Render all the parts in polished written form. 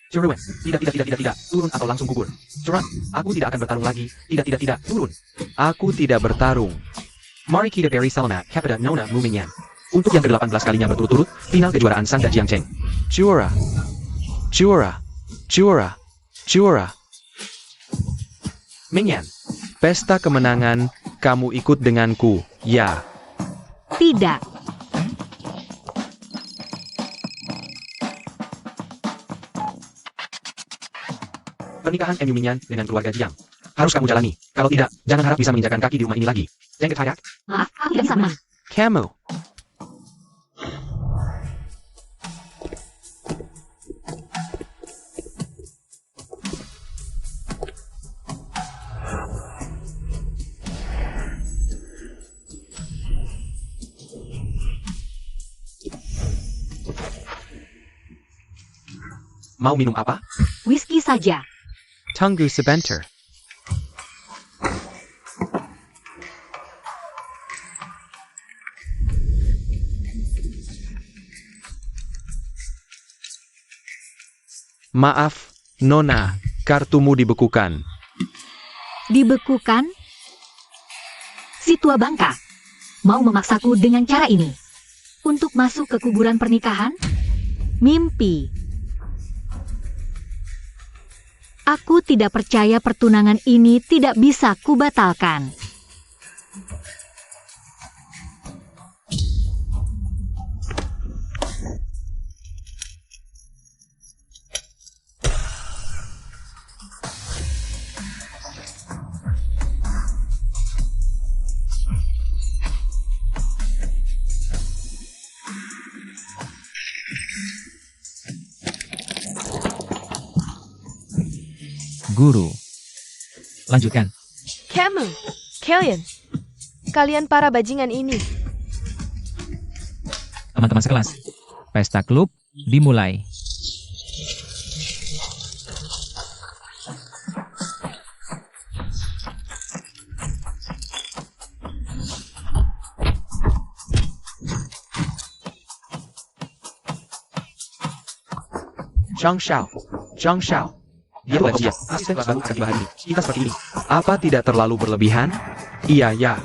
Ciruan, tidak, turun atau langsung gugur. Ciruan, aku tidak akan bertarung lagi. Tidak, turun. Aku tidak bertarung. Mari kita beri selamat kepada Nona Mumingyan. Untuk yang ke-18 kalinya berturut-turut, final kejuaraan Sangga Jiangcheng. Juara. Mingyan, pesta kemenangan, kamu ikut denganku, ya. Tidak. Pernikahan MU Mingyan dengan keluarga Jiang. Harus kamu jalani. Kalau tidak, jangan harap bisa menginjakan kaki di rumah ini lagi. Jangan ketayak. Maaf, aku tidak bisa menang. Kamu. Mau minum apa? Whisky saja. Tunggu sebentar. Maaf, Nona, kartumu dibekukan. Dibekukan? Si tua bangka mau memaksaku dengan cara ini untuk masuk ke kuburan pernikahan? Mimpi. Aku tidak percaya pertunangan ini tidak bisa kubatalkan. Guru. Lanjutkan. Kamu, kalian para bajingan ini. Teman-teman sekelas. Pesta klub dimulai. Zhang Xiao. Dia tuh ya, asisten kelas baru akan tiba hari ini. Kita seperti ini. Apa tidak terlalu berlebihan? Iya, ya.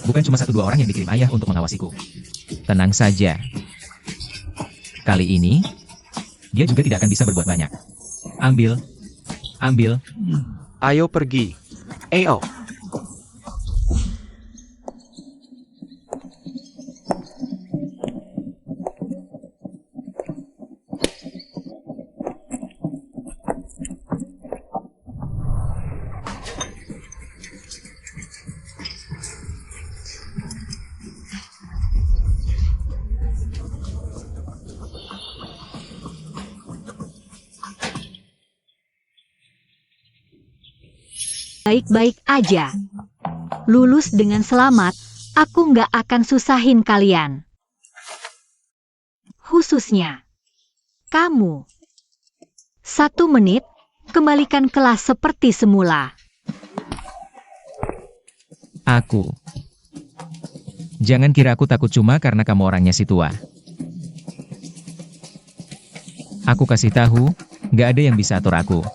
Bukan cuma 1-2 orang yang dikirim ayah untuk mengawasiku. Tenang saja. Kali ini, dia juga tidak akan bisa berbuat banyak. Ambil. Ayo pergi. Ayo. Baik-baik aja. Lulus dengan selamat, aku nggak akan susahin kalian. Khususnya kamu. 1 menit, kembalikan kelas seperti semula. Aku. Jangan kira aku takut cuma karena kamu orangnya si tua. Aku kasih tahu, nggak ada yang bisa atur aku.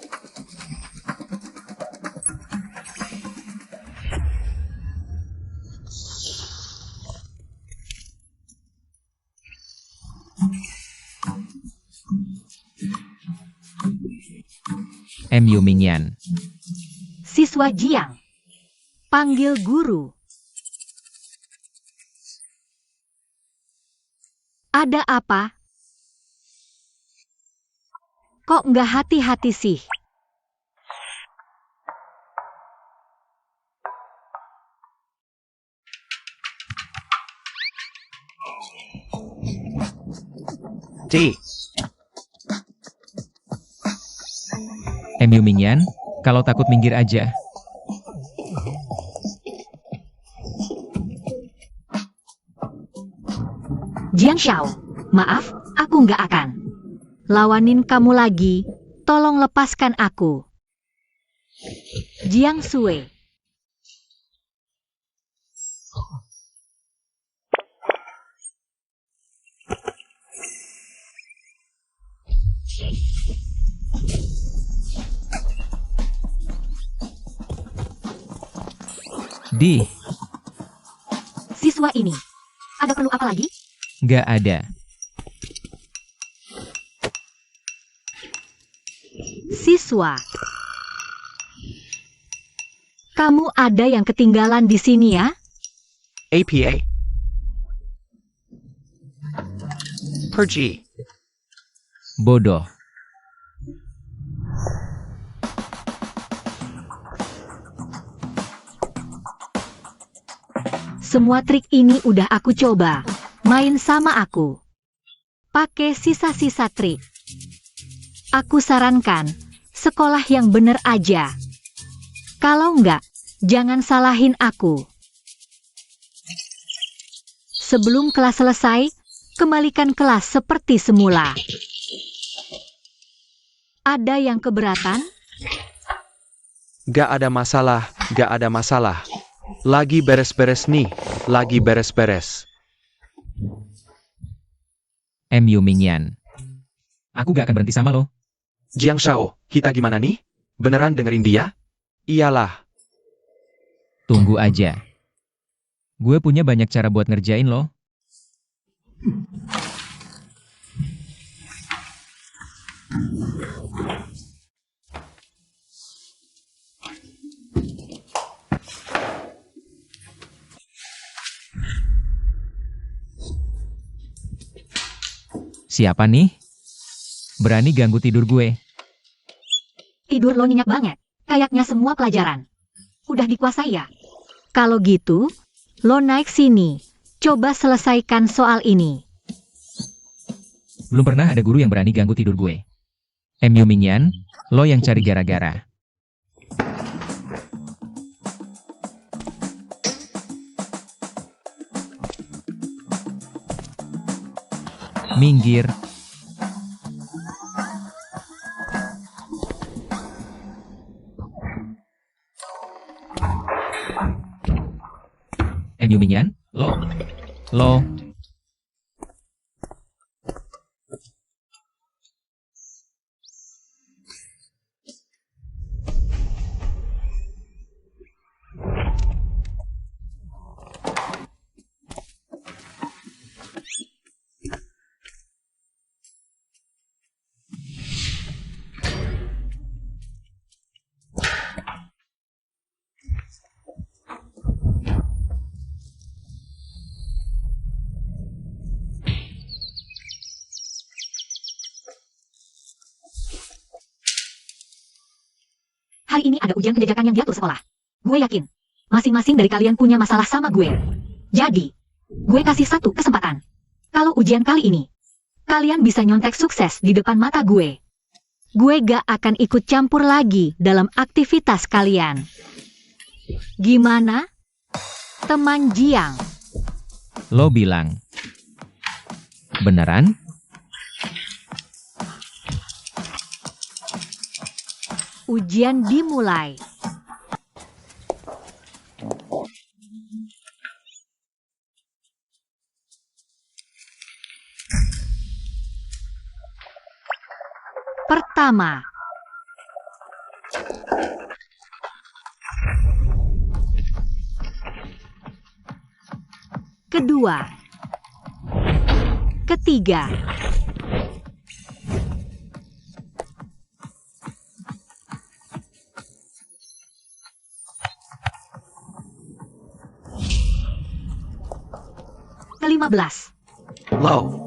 MU Mingyan. Siswa Jiang. Panggil guru. Ada apa? Kok nggak hati-hati sih? C. MU Mingyan, kalau takut minggir aja. Jiang Xiao, maaf, aku nggak akan lawanin kamu lagi, tolong lepaskan aku. Jiang Sui. Sedih. Siswa ini. Ada perlu apa lagi? Gak ada. Siswa. Kamu ada yang ketinggalan di sini ya? APA. Pergi. Bodoh. Semua trik ini udah aku coba. Main sama aku. Pakai sisa-sisa trik. Aku sarankan, sekolah yang bener aja. Kalau enggak, jangan salahin aku. Sebelum kelas selesai, kembalikan kelas seperti semula. Ada yang keberatan? Gak ada masalah, gak ada masalah. Lagi beres-beres nih, lagi beres-beres. MU Mingyan. Aku gak akan berhenti sama lo. Jiang Shao, kita gimana nih? Beneran dengerin dia? Iyalah. Tunggu aja. Gue punya banyak cara buat ngerjain lo. Siapa nih? Berani ganggu tidur gue. Tidur lo nyenyak banget. Kayaknya semua pelajaran. Udah dikuasai ya? Kalau gitu, lo naik sini. Coba selesaikan soal ini. Belum pernah ada guru yang berani ganggu tidur gue. MU Mingyan, lo yang cari gara-gara. Minggir. MU Mingyan, lo. Hari ini ada ujian penjajakan yang diatur sekolah. Gue yakin, masing-masing dari kalian punya masalah sama gue. Jadi, gue kasih satu kesempatan. Kalau ujian kali ini, kalian bisa nyontek sukses di depan mata gue. Gue gak akan ikut campur lagi dalam aktivitas kalian. Gimana? Teman Jiang. Lo bilang. Beneran? Ujian dimulai. Pertama. Kedua. Ketiga. Ke-15. Low.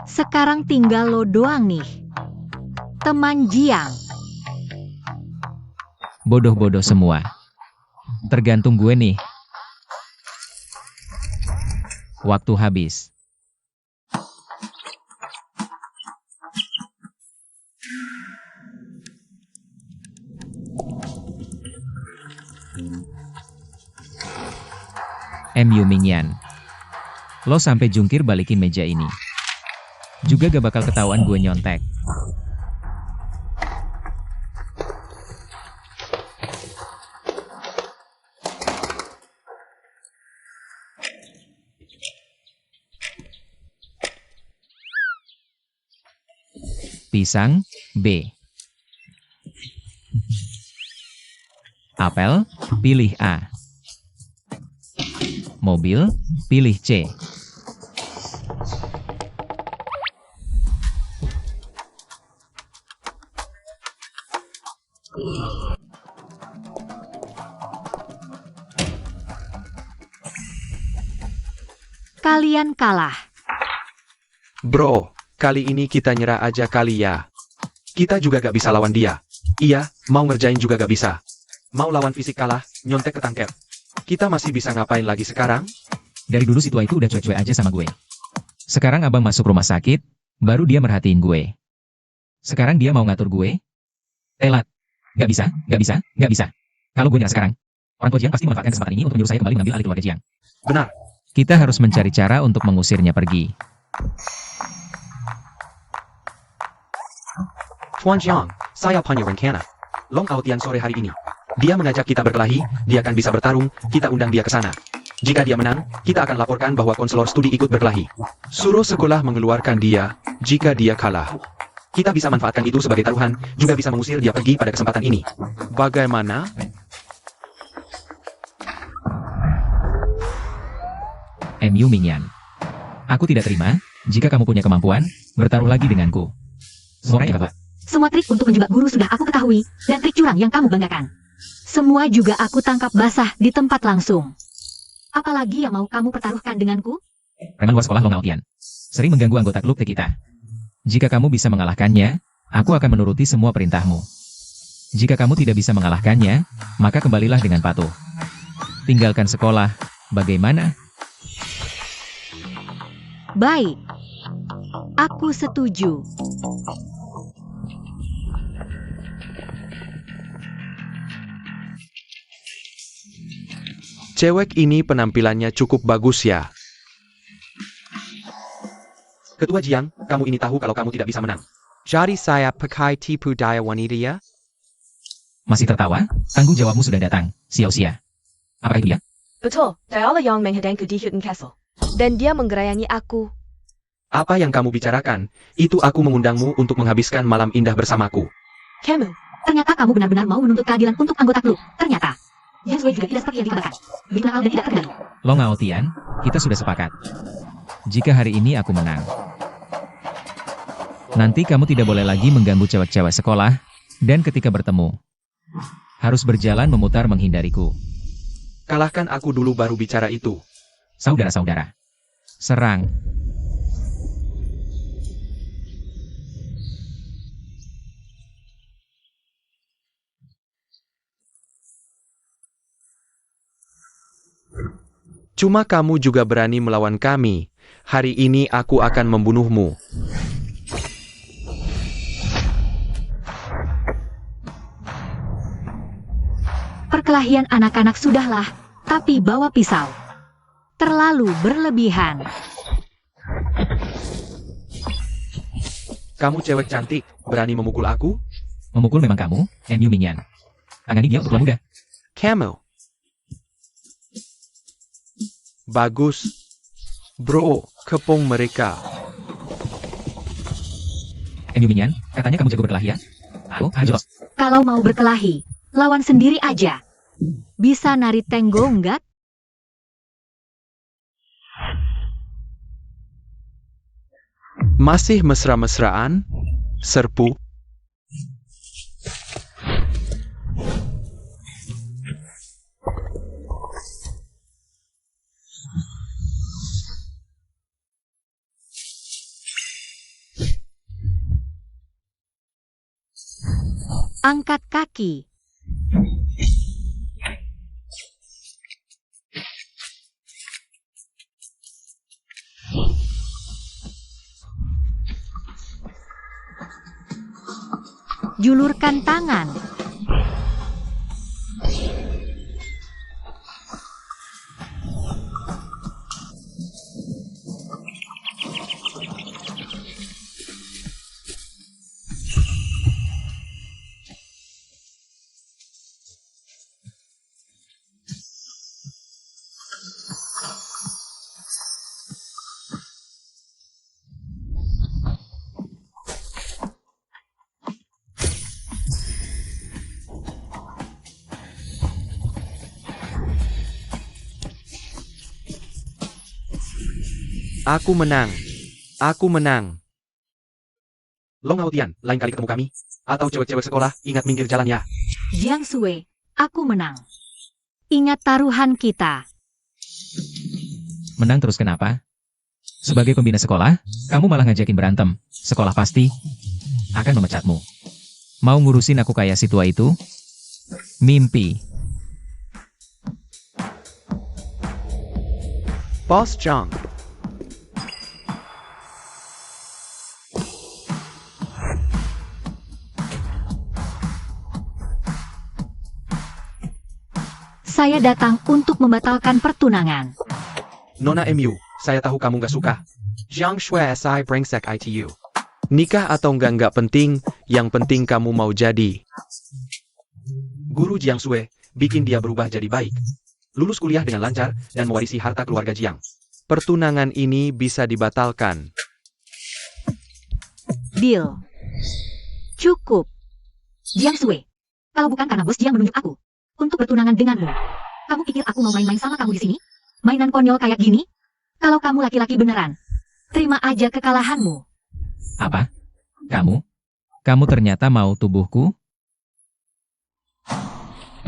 Sekarang tinggal lo doang nih. Teman Jiang. Bodoh-bodoh semua. Tergantung gue nih. Waktu habis. MU Mingyan. Lo sampai jungkir balikin meja ini. Juga gak bakal ketahuan gue nyontek. Pisang, B. Apel, pilih A. Mobil, pilih C. Kalian kalah. Bro, kali ini kita nyerah aja kali ya. Kita juga gak bisa lawan dia. Iya, mau ngerjain juga gak bisa. Mau lawan fisik kalah, nyontek ketangkep. Kita masih bisa ngapain lagi sekarang? Dari dulu si tua itu udah cuek-cuek aja sama gue. Sekarang abang masuk rumah sakit, baru dia merhatiin gue. Sekarang dia mau ngatur gue? Telat. Gak bisa, gak bisa, gak bisa. Kalau gue nyerah sekarang, orang tua Jiang pasti memanfaatkan kesempatan ini untuk menyuruh saya kembali mengambil alih keluarga Jiang. Benar. Kita harus mencari cara untuk mengusirnya pergi. Tuan Jiang, saya punya rencana. Long Aotian sore hari ini. Dia mengajak kita berkelahi, dia akan bisa bertarung, kita undang dia ke sana. Jika dia menang, kita akan laporkan bahwa konselor studi ikut berkelahi. Suruh sekolah mengeluarkan dia, jika dia kalah. Kita bisa manfaatkan itu sebagai taruhan, juga bisa mengusir dia pergi pada kesempatan ini. Bagaimana? MU Mingyan. Aku tidak terima, jika kamu punya kemampuan, bertaruh lagi denganku. Semua ya, Bapak. Semua trik untuk menjebak guru sudah aku ketahui, dan trik curang yang kamu banggakan. Semua juga aku tangkap basah di tempat langsung. Apalagi yang mau kamu pertaruhkan denganku? Preman luar sekolah Long Aotian. Sering mengganggu anggota klub T kita. Jika kamu bisa mengalahkannya, aku akan menuruti semua perintahmu. Jika kamu tidak bisa mengalahkannya, maka kembalilah dengan patuh. Tinggalkan sekolah, bagaimana? Baik. Aku setuju. Cewek ini penampilannya cukup bagus ya. Ketua Jiang, kamu ini tahu kalau kamu tidak bisa menang. Jadi saya pakai tipu daya wanita ya? Masih tertawa? Tanggung jawabmu sudah datang, Xiao Xia. Apa itu ya? Betul, Diala yang menghadangku di Hilton Castle. Dan dia menggerayangi aku. Apa yang kamu bicarakan? Itu aku mengundangmu untuk menghabiskan malam indah bersamaku. Kamu, Ternyata kamu benar-benar mau menuntut keadilan untuk anggota klub. Ternyata. Yang sesuai juga tidak seperti yang dikatakan. Begitu nakal dan tidak terkendali. Long Aotian, kita sudah sepakat. Jika hari ini aku menang, nanti kamu tidak boleh lagi mengganggu cewek-cewek sekolah, dan ketika bertemu, harus berjalan memutar menghindariku. Kalahkan aku dulu baru bicara itu. Saudara-saudara, serang. Cuma kamu juga berani melawan kami. Hari ini aku akan membunuhmu. Perkelahian anak-anak sudahlah, tapi bawa pisau. Terlalu berlebihan. Kamu cewek cantik, berani memukul aku? Memukul memang kamu, MU Mingyan. Tangani dia untuk tuan muda. Camel. Bagus. Bro, kepung mereka. MU Mingyan, katanya kamu jago berkelahi ya? Ayo, ayo. Kalau mau berkelahi, lawan sendiri aja. Bisa nari tenggo enggak? Masih mesra-mesraan? Serpu? Angkat kaki. Julurkan tangan. Aku menang. Aku menang. Long Hao Tian, lain kali ketemu kami. Atau cewek-cewek sekolah, ingat minggir jalan ya. Jiang Sui, aku menang. Ingat taruhan kita. Menang terus kenapa? Sebagai pembina sekolah, kamu malah ngajakin berantem. Sekolah pasti akan memecatmu. Mau ngurusin aku kayak si tua itu? Mimpi. Boss Zhang. Saya datang untuk membatalkan pertunangan. Nona MU, saya tahu kamu gak suka. Zhang Shui SI brengsek ITU. Nikah atau enggak penting, yang penting kamu mau jadi. Guru Jiang Sui, bikin dia berubah jadi baik. Lulus kuliah dengan lancar, dan mewarisi harta keluarga Jiang. Pertunangan ini bisa dibatalkan. Deal. Cukup. Jiang Sui, kalau bukan karena bos Jiang menunjuk aku untuk bertunangan denganmu, kamu pikir aku mau main-main sama kamu di sini? Mainan konyol kayak gini? Kalau kamu laki-laki beneran, terima aja kekalahanmu. Apa? Kamu? Kamu ternyata mau tubuhku?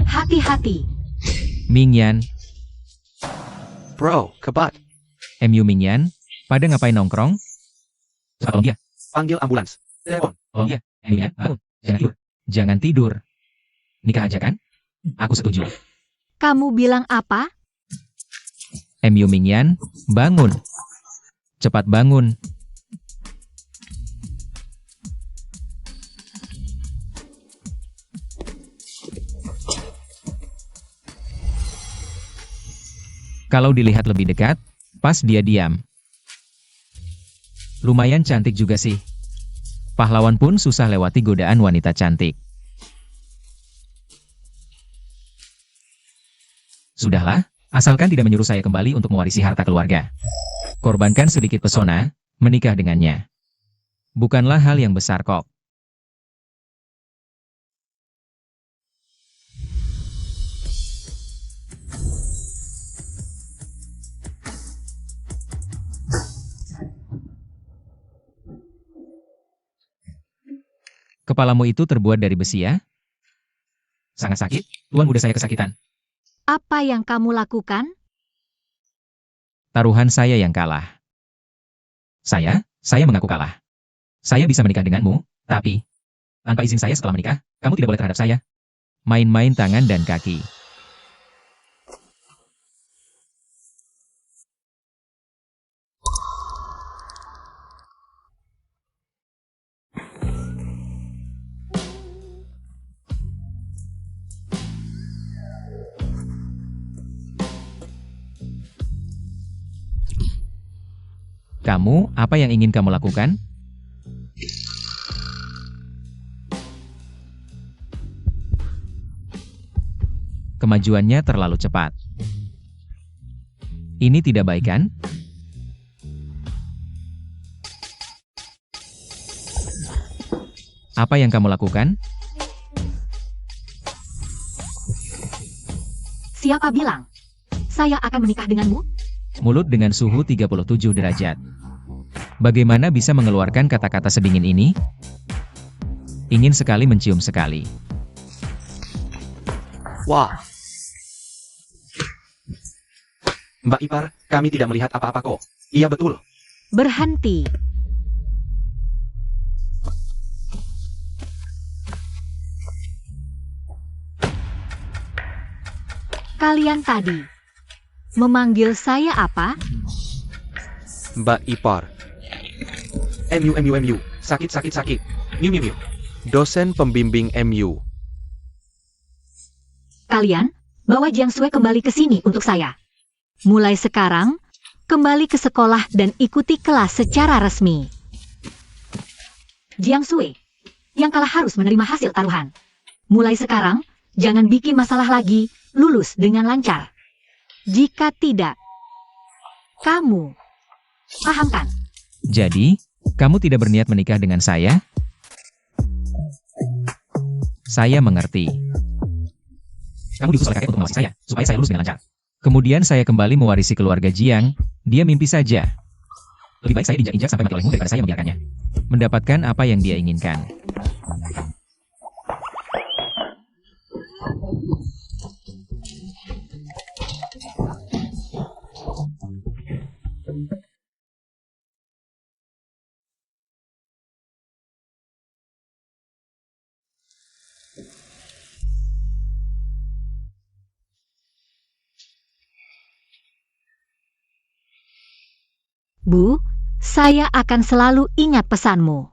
Hati-hati. Mingyan, Bro, kebat. MU Mingyan, pada ngapain nongkrong? Tolong dia. Panggil ambulans. Telepon. Oh iya, Mingyan, bangun. Jangan tidur. Jangan tidur. Nikah aja kan? Aku setuju. Kamu bilang apa? MU Mingyan, bangun. Cepat bangun. Kalau dilihat lebih dekat, pas dia diam. Lumayan cantik juga sih. Pahlawan pun susah lewati godaan wanita cantik. Sudahlah, asalkan tidak menyuruh saya kembali untuk mewarisi harta keluarga. Korbankan sedikit pesona, menikah dengannya. Bukanlah hal yang besar kok. Kepalamu itu terbuat dari besi ya? Sangat sakit, tuan udah saya kesakitan. Apa yang kamu lakukan? Taruhan saya yang kalah. Saya mengaku kalah. Saya bisa menikah denganmu, tapi tanpa izin saya setelah menikah, kamu tidak boleh terhadap saya. Main-main tangan dan kaki. Kamu, apa yang ingin kamu lakukan? Kemajuannya terlalu cepat. Ini tidak baik kan? Apa yang kamu lakukan? Siapa bilang? Saya akan menikah denganmu? Mulut dengan suhu 37 derajat. Bagaimana bisa mengeluarkan kata-kata sedingin ini? Ingin sekali mencium sekali. Wah. Mbak Ipar, kami tidak melihat apa-apa kok. Iya betul. Berhenti. Kalian tadi memanggil saya apa? Mbak Ipar. MU. Sakit. Miu. Dosen pembimbing MU. Kalian bawa Jiang Sui kembali ke sini untuk saya. Mulai sekarang, kembali ke sekolah dan ikuti kelas secara resmi. Jiang Sui, yang kalah harus menerima hasil taruhan. Mulai sekarang, jangan bikin masalah lagi, lulus dengan lancar. Jika tidak, kamu paham kan? Jadi, kamu tidak berniat menikah dengan saya? Saya mengerti. Kamu diutus oleh kakek untuk mengawasi saya, supaya saya lulus dengan lancar. Kemudian saya kembali mewarisi keluarga Jiang, dia mimpi saja. Lebih baik saya diinjak-injak sampai mati olehmu daripada saya membiarkannya. Mendapatkan apa yang dia inginkan. Bu, saya akan selalu ingat pesanmu.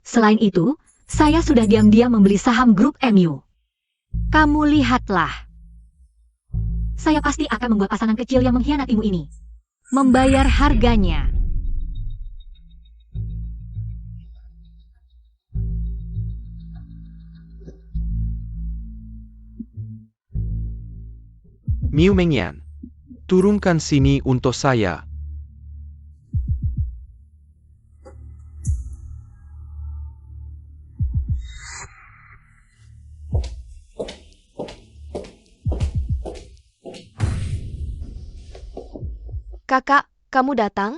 Selain itu, saya sudah diam-diam membeli saham grup MU. Kamu lihatlah. Saya pasti akan membuat pasangan kecil yang mengkhianatimu ini membayar harganya. Miu Mengyan, turunkan sini untuk saya. Kakak, kamu datang?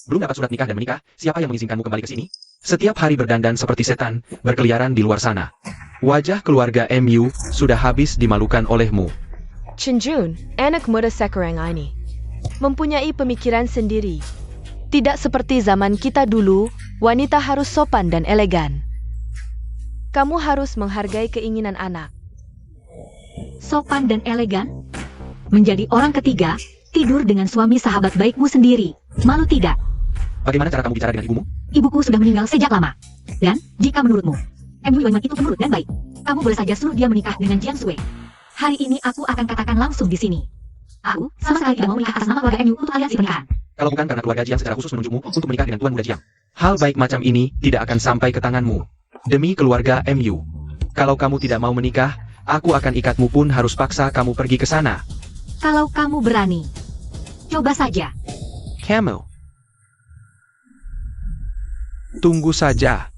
Belum dapat surat nikah dan menikah, siapa yang mengizinkanmu kembali ke sini? Setiap hari berdandan seperti setan, berkeliaran di luar sana. Wajah keluarga MU sudah habis dimalukan olehmu. Chen Jun, anak muda sekarang ini, mempunyai pemikiran sendiri. Tidak seperti zaman kita dulu, wanita harus sopan dan elegan. Kamu harus menghargai keinginan anak. Sopan dan elegan? Menjadi orang ketiga, tidur dengan suami sahabat baikmu sendiri. Malu tidak? Bagaimana cara kamu bicara dengan ibumu? Ibuku sudah meninggal sejak lama. Dan, jika menurutmu, MU Yuanyuan itu penurut dan baik, kamu boleh saja suruh dia menikah dengan Jiang Sui. Hari ini aku akan katakan langsung di sini. Aku sama sekali tidak mau menikah atas nama keluarga MU untuk aliansi pernikahan. Kalau bukan karena keluarga Jiang secara khusus menunjukmu untuk menikah dengan Tuan Muda Jiang. Hal baik macam ini tidak akan sampai ke tanganmu. Demi keluarga MU. Kalau kamu tidak mau menikah, aku akan ikatmu pun harus paksa kamu pergi ke sana. Kalau kamu berani, coba saja. Kamu. Tunggu saja.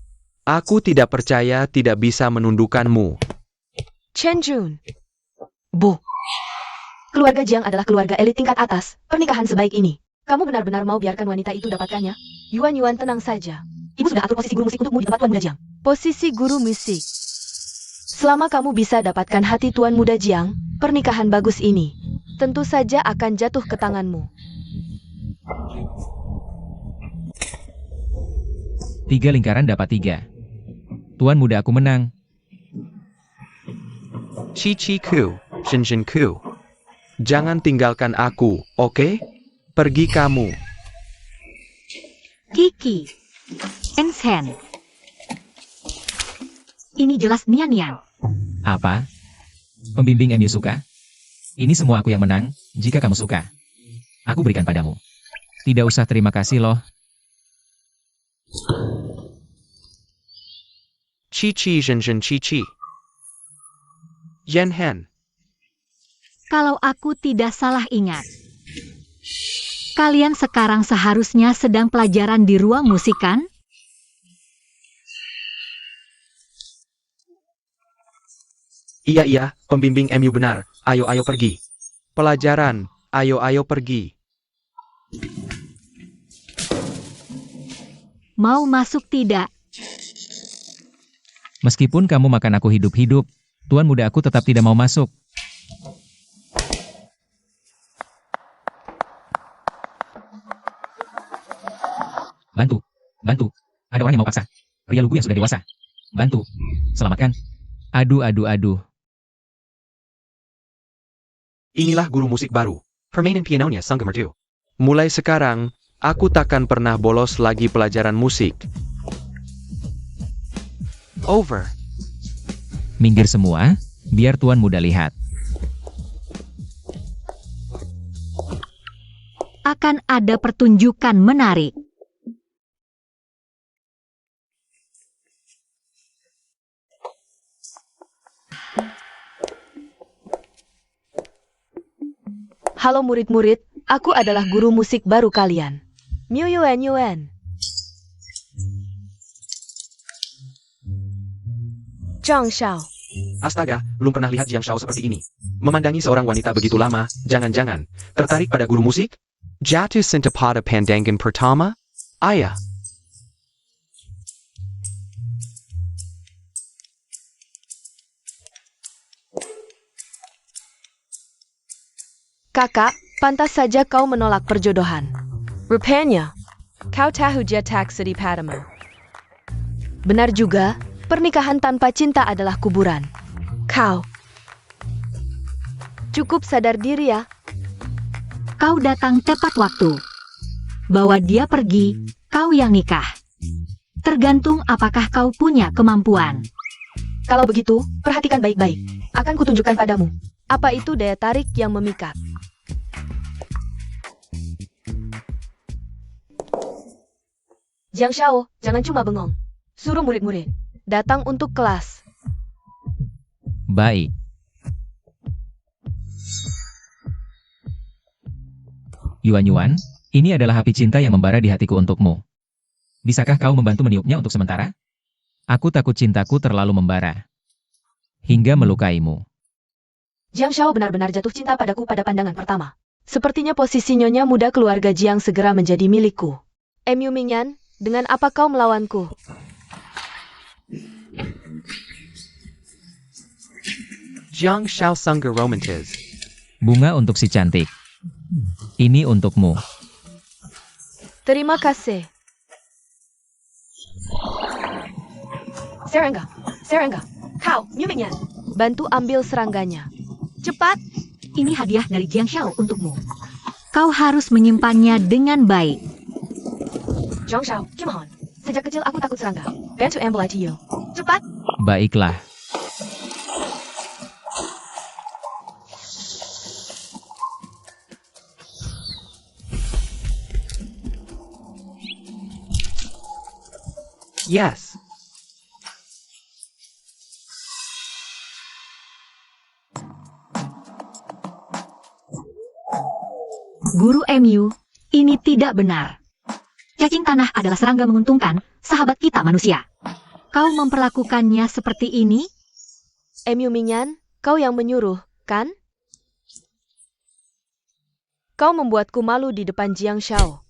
Aku tidak percaya tidak bisa menundukkanmu. Chen Jun. Bu. Keluarga Jiang adalah keluarga elit tingkat atas. Pernikahan sebaik ini. Kamu benar-benar mau biarkan wanita itu dapatkannya? Yuan tenang saja. Ibu sudah atur posisi guru musik untukmu di tempat Tuan Muda Jiang. Posisi guru musik. Selama kamu bisa dapatkan hati Tuan Muda Jiang, pernikahan bagus ini tentu saja akan jatuh ke tanganmu. 3 lingkaran dapat 3. Tuan muda aku menang. Chi Ku, Shin Ku. Jangan tinggalkan aku, oke? Pergi kamu. Kiki. Ensen. Ini jelas Nian. Apa? Pembimbing MU suka? Ini semua aku yang menang, jika kamu suka. Aku berikan padamu. Tidak usah terima kasih loh. Chi Shin Chi. Yan Han. Kalau aku tidak salah ingat, kalian sekarang seharusnya sedang pelajaran di ruang musik kan? Iya, pembimbing MU benar. Ayo pergi. Pelajaran, ayo pergi. Mau masuk tidak? Meskipun kamu makan aku hidup-hidup, tuan muda aku tetap tidak mau masuk. Bantu. Ada orang yang mau paksa. Pria lugu yang sudah dewasa. Bantu. Selamatkan. Aduh. Inilah guru musik baru. Permainan pianonya Sangga Merdu. Mulai sekarang, aku takkan pernah bolos lagi pelajaran musik. Over. Minggir semua, biar tuan muda lihat. Akan ada pertunjukan menarik. Halo murid-murid, aku adalah guru musik baru kalian. Miu Yuan. Zhang Shao. Astaga, belum pernah lihat Jiang Shao seperti ini. Memandangi seorang wanita begitu lama, jangan-jangan tertarik pada guru musik? Jatuh cinta pada pandangan pertama? Ayah. Kakak, pantas saja kau menolak perjodohan. Rupanya, kau tahu dia tak sedih padamu. Benar juga, pernikahan tanpa cinta adalah kuburan. Kau cukup sadar diri ya. Kau datang tepat waktu. Bawa dia pergi, kau yang nikah. Tergantung apakah kau punya kemampuan. Kalau begitu, perhatikan baik-baik. Akan kutunjukkan padamu. Apa itu daya tarik yang memikat? Jiang Shao, jangan cuma bengong. Suruh murid-murid datang untuk kelas. Baik. Yuan, ini adalah api cinta yang membara di hatiku untukmu. Bisakah kau membantu meniupnya untuk sementara? Aku takut cintaku terlalu membara. Hingga melukaimu. Jiang Shao benar-benar jatuh cinta padaku pada pandangan pertama. Sepertinya posisi nyonya muda keluarga Jiang segera menjadi milikku. Yu Mingyan, dengan apa kau melawanku? Jiang Shao sungguh romantis. Bunga untuk si cantik. Ini untukmu. Terima kasih. Serangga, kau, Yu Mingyan, bantu ambil serangganya. Cepat! Ini hadiah dari Jiang Shao untukmu. Kau harus menyimpannya dengan baik. Jiang Shao, come on. Sejak kecil aku takut serangga. Bantu ambil ITU. Cepat! Baiklah. Yes. Guru MU, ini tidak benar. Cacing tanah adalah serangga menguntungkan, sahabat kita manusia. Kau memperlakukannya seperti ini? Yu Mingyan, kau yang menyuruh, kan? Kau membuatku malu di depan Jiang Shao.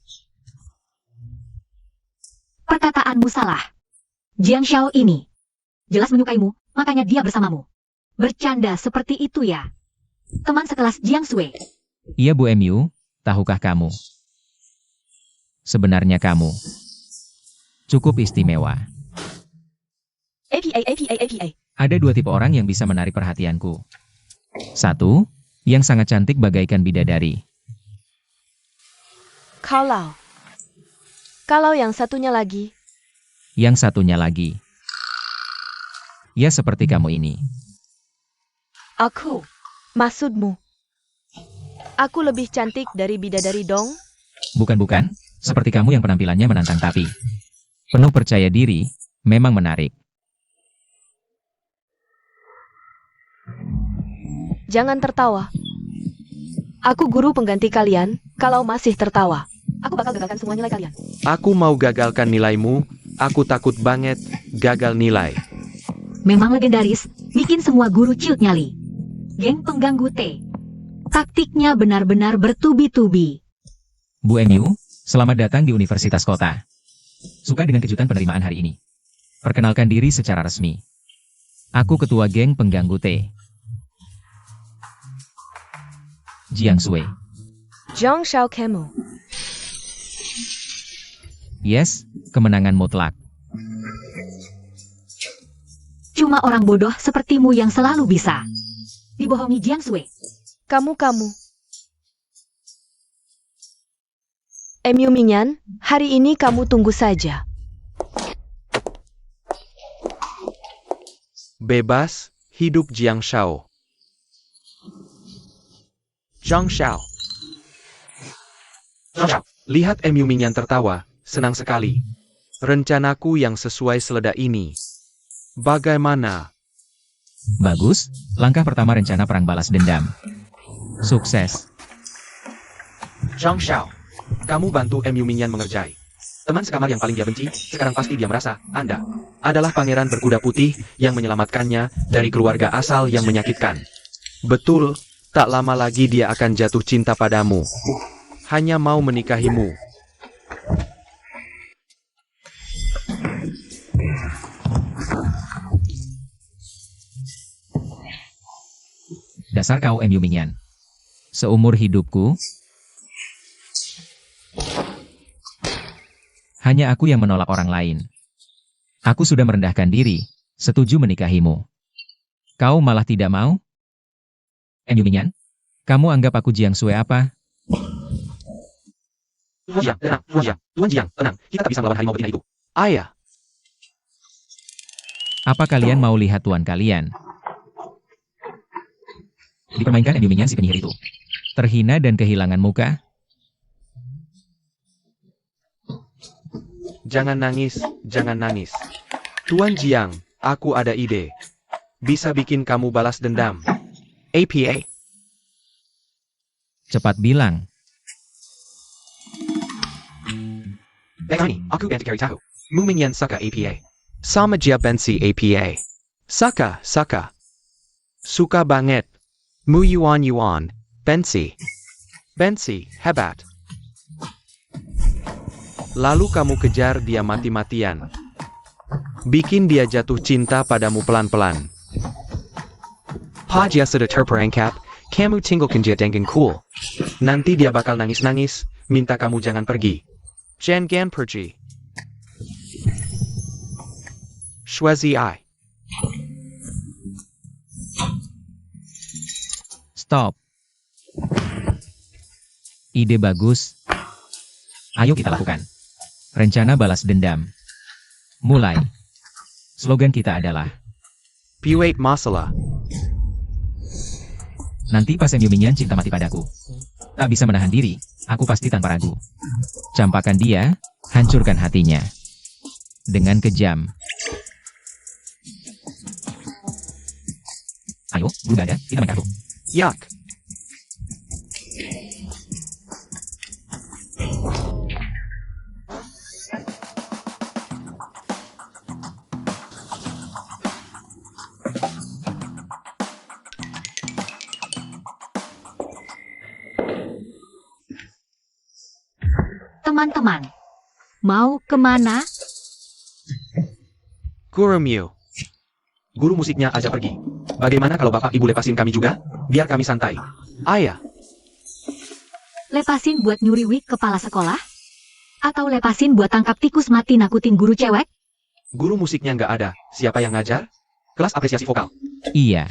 Perkataanmu salah. Jiang Shao ini jelas menyukaimu, makanya dia bersamamu. Bercanda seperti itu ya. Teman sekelas Jiang Sui. Iya Bu MU, tahukah kamu? Sebenarnya kamu cukup istimewa. APA. Ada dua tipe orang yang bisa menarik perhatianku. Satu, yang sangat cantik bagaikan bidadari. Kalau yang satunya lagi, Yang satunya lagi. Ya seperti kamu ini. aku. Maksudmu? Aku lebih cantik dari bidadari dong? Bukan. Seperti kamu yang penampilannya menantang tapi penuh percaya diri, memang menarik. Jangan tertawa. Aku guru pengganti kalian, kalau masih tertawa, aku bakal gagalkan semua nilai kalian. Aku mau gagalkan nilaimu. Aku takut banget gagal nilai. Memang legendaris, bikin semua guru ciut nyali. Geng pengganggu T. Taktiknya benar-benar bertubi-tubi. Bu MU, selamat datang di Universitas Kota. Suka dengan kejutan penerimaan hari ini. Perkenalkan diri secara resmi. Aku ketua geng pengganggu T. Jiang Sui. Jiang Shao kamu. Yes, kemenangan mutlak. Cuma orang bodoh sepertimu yang selalu bisa dibohongi Jiang Sui. Kamu. Yu Mingyan, hari ini kamu tunggu saja. Bebas, hidup Jiang Shao. Jiang Shao. Lihat Yu Mingyan tertawa, senang sekali. Rencanaku yang sesuai seleda ini. Bagaimana? Bagus, langkah pertama rencana perang balas dendam. Sukses. Jiang Shao, kamu bantu Yu Mingyan mengerjai. Teman sekamar yang paling dia benci, sekarang pasti dia merasa Anda adalah pangeran berkuda putih yang menyelamatkannya dari keluarga asal yang menyakitkan. Betul, tak lama lagi dia akan jatuh cinta padamu. Hanya mau menikahimu. Dasar kau MU Minion. Seumur hidupku, hanya aku yang menolak orang lain. Aku sudah merendahkan diri, setuju menikahimu. Kau malah tidak mau? MU Minion? Kamu anggap aku Jiang Sui apa? Tuan Jiang, tenang, Tuan Jiang. Tuan Jiang, tenang. Kita tak bisa melawan harimau betina itu. Ayah. Apa kalian mau lihat tuan kalian? Dipermainkan MU Minion si penyihir itu. Terhina dan kehilangan muka. Jangan nangis, jangan nangis. Tuan Jiang, aku ada ide. Bisa bikin kamu balas dendam. APA. Cepat bilang. Ini, aku ganti cari tahu. Mumingyan Saka APA. Sama Jia Bensi APA. Saka. Suka banget. Mu Yuan. Bensi, hebat. Lalu kamu kejar dia mati-matian. Bikin dia jatuh cinta padamu pelan-pelan. Pajia sudah terperangkap, kamu tinggalkan dia dengan cool. Nanti dia bakal nangis-nangis, minta kamu jangan pergi. Jangan pergi. Shwezi I. Stop. Ide bagus. Ayo kita lakukan. Rencana balas dendam. Mulai. Slogan kita adalah, P8 masalah. nanti pas MU Minion cinta mati padaku. Tak bisa menahan diri, aku pasti tanpa ragu. Campakan dia, hancurkan hatinya. Dengan kejam. Ayo, bulu dada, kita main kartu. Yuck. Teman-teman, mau kemana? Guru Mew. Guru musiknya aja pergi. Bagaimana kalau Bapak Ibu lepasin kami juga? Biar kami santai. Ayah. Lepasin buat nyuri wig kepala sekolah? Atau lepasin buat tangkap tikus mati nakutin guru cewek? Guru musiknya nggak ada. Siapa yang ngajar? Kelas apresiasi vokal. Iya.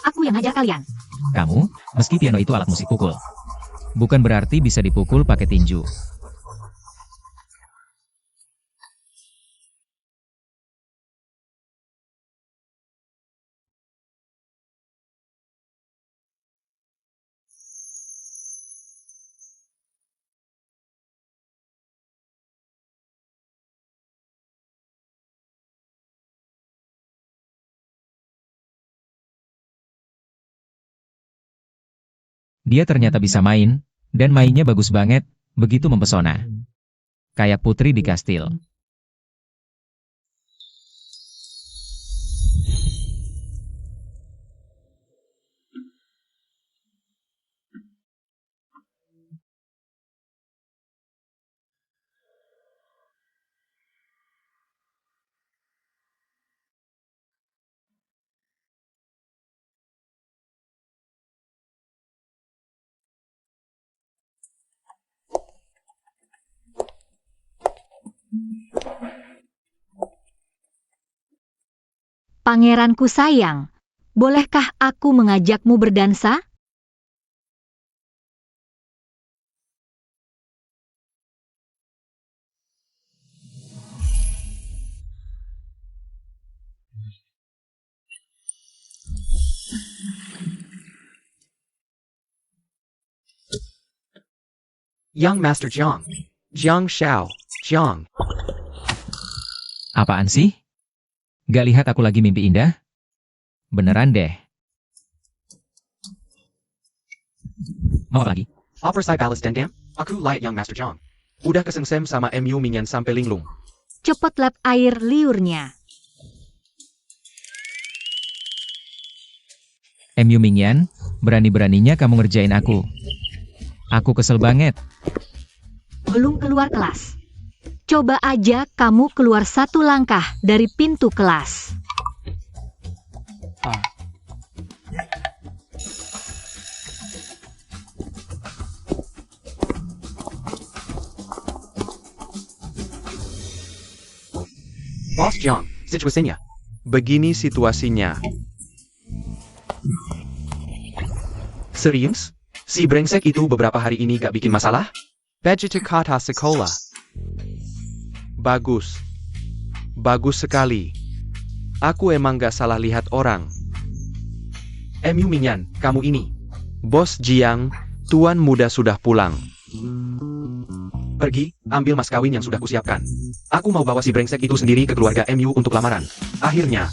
Aku yang ngajar kalian. Kamu, meski piano itu alat musik pukul. Bukan berarti bisa dipukul pakai tinju. Dia ternyata bisa main, dan mainnya bagus banget, begitu mempesona. Kayak putri di kastil. Pangeranku sayang, bolehkah aku mengajakmu berdansa? Young Master Jiang. Jiang Xiao. Jiang. Apaan sih? Gak lihat aku lagi mimpi indah? Beneran deh. Mau apa lagi? Oversize Palace Dendam? Aku liat yang Master Chong. Udah kesengsem sama MU Minion sampai linglung. Cepet lap air liurnya. MU Minion, berani-beraninya kamu ngerjain aku. Aku kesel banget. Belum keluar kelas. Coba aja kamu keluar satu langkah dari pintu kelas. Boss Chong, situasinya. Begini situasinya. Serius? Si brengsek itu beberapa hari ini gak bikin masalah? Begitu kata sekolah. Bagus. Bagus sekali. Aku emang gak salah lihat orang. MU Minion, kamu ini. Bos Jiang, tuan muda sudah pulang. Pergi, ambil mas kawin yang sudah kusiapkan. Aku mau bawa si brengsek itu sendiri ke keluarga MU untuk lamaran. Akhirnya,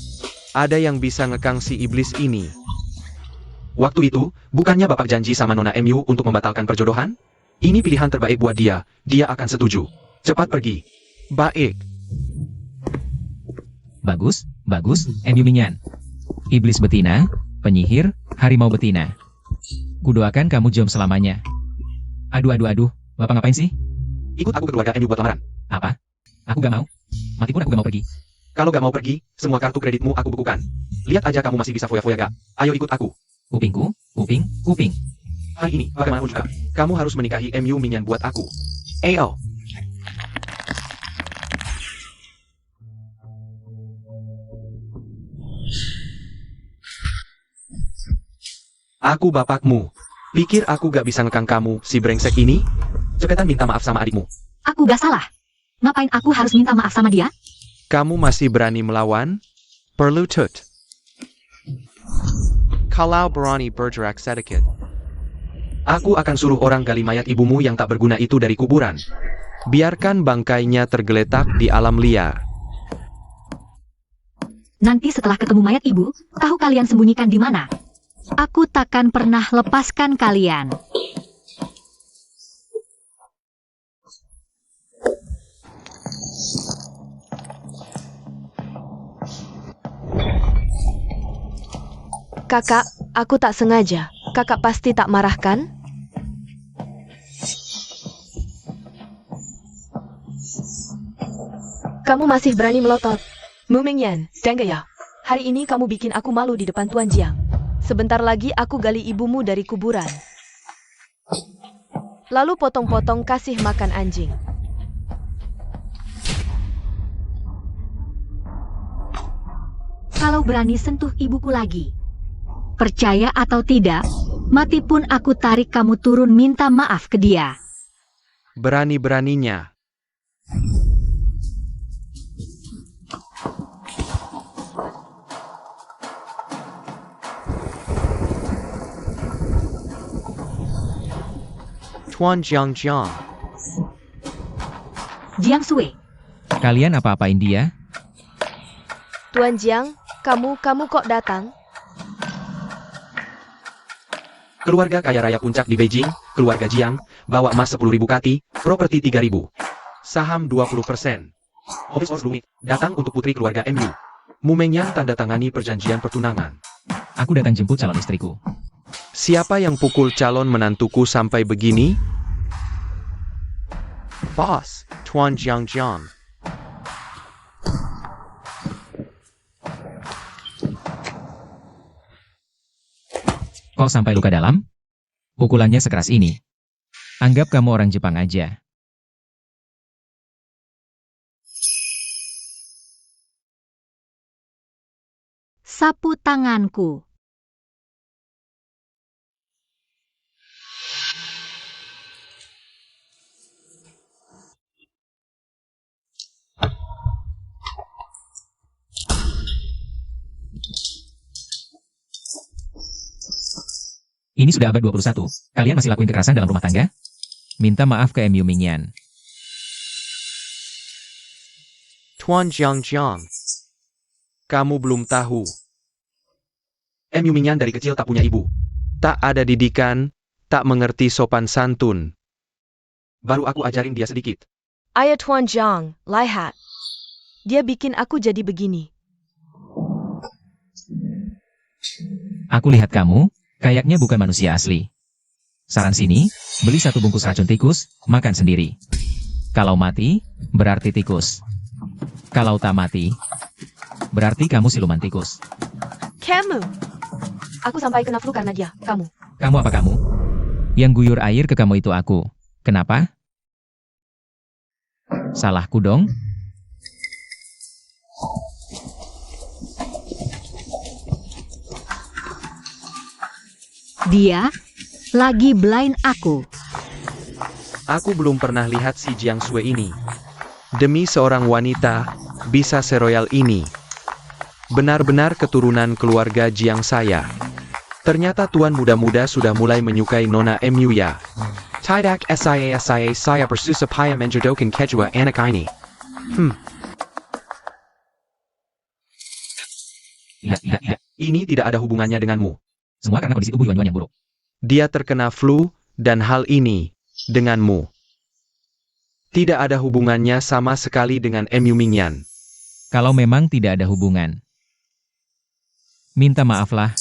Ada yang bisa ngekang si iblis ini. waktu itu, bukannya bapak janji sama nona MU untuk membatalkan perjodohan? Ini pilihan terbaik buat dia, dia akan setuju. Cepat pergi. Baik. Bagus, bagus, MU Minion. Iblis betina, penyihir, harimau betina. Kudoakan kamu jom selamanya. Aduh, Bapak ngapain sih? Ikut aku ke keluarga MU buat lamaran. Apa? Aku gak mau. Mati pun aku gak mau pergi. Kalau gak mau pergi, semua kartu kreditmu aku bukukan. Lihat aja kamu masih bisa foya-foya gak? Ayo ikut aku. Kupingku, kuping. Hari ini, bagaimanapun juga, kamu harus menikahi MU Minion buat aku. Ayo. Aku bapakmu. Pikir aku gak bisa ngekang kamu, si brengsek ini? Cepetan minta maaf sama adikmu. Aku gak salah. Ngapain aku harus minta maaf sama dia? Kamu masih berani melawan? Perlu tut. Kalau berani bergerak sedikit. Aku akan suruh orang gali mayat ibumu yang tak berguna itu dari kuburan. Biarkan bangkainya tergeletak di alam liar. Nanti setelah ketemu mayat ibu, tahu kalian sembunyikan di mana? Aku takkan pernah lepaskan kalian. Kakak, aku tak sengaja. Kakak pasti tak marah kan? Kamu masih berani melotot. Mu Mingyan, dengar ya. Hari ini kamu bikin aku malu di depan Tuan Jiang. Sebentar lagi aku gali ibumu dari kuburan. Lalu potong-potong kasih makan anjing. Kalau berani sentuh ibuku lagi. Percaya atau tidak, mati pun aku tarik kamu turun minta maaf ke dia. Berani-beraninya. Tuan Jiang. Jiang Sui, Kalian apa-apain dia? Tuan Jiang, kamu kok datang? Keluarga kaya raya puncak di Beijing, keluarga Jiang, bawa emas 10.000 kati, properti 3.000. Saham 20%. Office of Rumit, datang untuk putri keluarga MU. Mu Mingyan tanda tangani perjanjian pertunangan. Aku datang jemput calon istriku. Siapa yang pukul calon menantuku sampai begini? Boss, Tuan Jiang. Kok sampai luka dalam? Pukulannya sekeras ini. Anggap kamu orang Jepang aja. sapu tanganku. Ini sudah abad 21. Kalian masih lakuin kekerasan dalam rumah tangga? Minta maaf ke MU Mingyan. Tuan Jiang. Kamu belum tahu. MU Mingyan dari kecil tak punya ibu. Tak ada didikan, tak mengerti sopan santun. Baru aku ajarin dia sedikit. Ayah Tuan Zhang, lihat. Dia bikin aku jadi begini. Aku lihat kamu, kayaknya bukan manusia asli. Saran sini, beli 1 bungkus racun tikus, makan sendiri. Kalau mati, berarti tikus. Kalau tak mati, berarti kamu siluman tikus. Kamu. Aku sampai kena flu karena dia, kamu. Kamu apa kamu? Yang guyur air ke kamu itu aku. Kenapa? Salahku dong? Dia lagi blind aku. Aku belum pernah lihat si Jiang Sui ini. Demi seorang wanita, bisa seroyal ini. Benar-benar keturunan keluarga Jiang saya. Ternyata tuan muda-muda sudah mulai menyukai Nona Mu ya. Tidak saya bersusah payah menjodohkan kedua anak ini. Tidak. Ini tidak ada hubungannya denganmu. Semua karena kondisi tubuh Yuan yang buruk. Dia terkena flu, dan hal ini, denganmu. Tidak ada hubungannya sama sekali dengan Mu Mingyan. Kalau memang tidak ada hubungan, minta maaflah.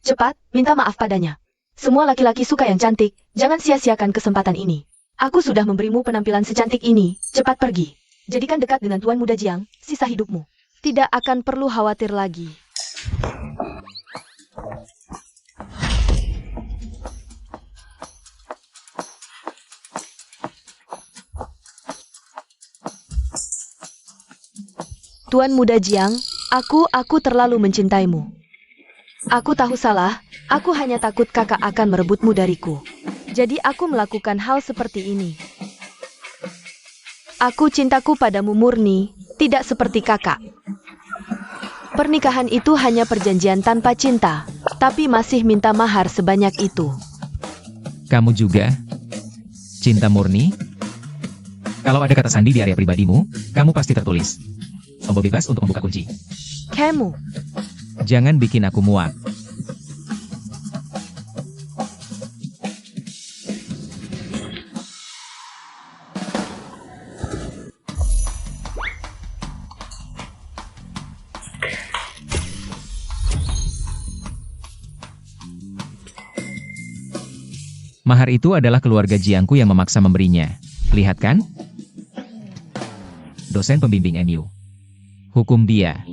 Cepat, minta maaf padanya. Semua laki-laki suka yang cantik, jangan sia-siakan kesempatan ini. Aku sudah memberimu penampilan secantik ini, cepat pergi. Jadikan dekat dengan Tuan Muda Jiang, sisa hidupmu. Tidak akan perlu khawatir lagi. Tuan Muda Jiang, aku terlalu mencintaimu. Aku tahu salah, aku hanya takut kakak akan merebutmu dariku. Jadi aku melakukan hal seperti ini. Aku cintaku padamu murni, tidak seperti kakak. Pernikahan itu hanya perjanjian tanpa cinta, tapi masih minta mahar sebanyak itu. Kamu juga? Cinta murni? Kalau ada kata sandi di area pribadimu, kamu pasti tertulis. Tombol bebas untuk membuka kunci. Kamu. Jangan bikin aku muak. Mahar itu adalah keluarga Jiangku yang memaksa memberinya. Lihat kan? Dosen pembimbing MU. Hukum dia.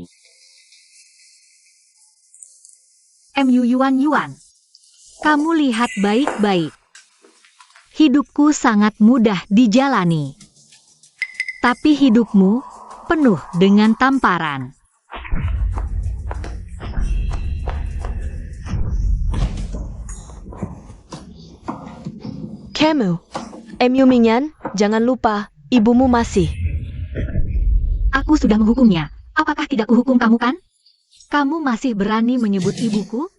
Mu Yuan. Kamu lihat baik-baik. Hidupku sangat mudah dijalani. Tapi hidupmu penuh dengan tamparan. Kamu. Mu Mingyan, jangan lupa, ibumu masih. Aku sudah menghukumnya. Apakah tidak kuhukum kamu kan? Kamu masih berani menyebut ibuku?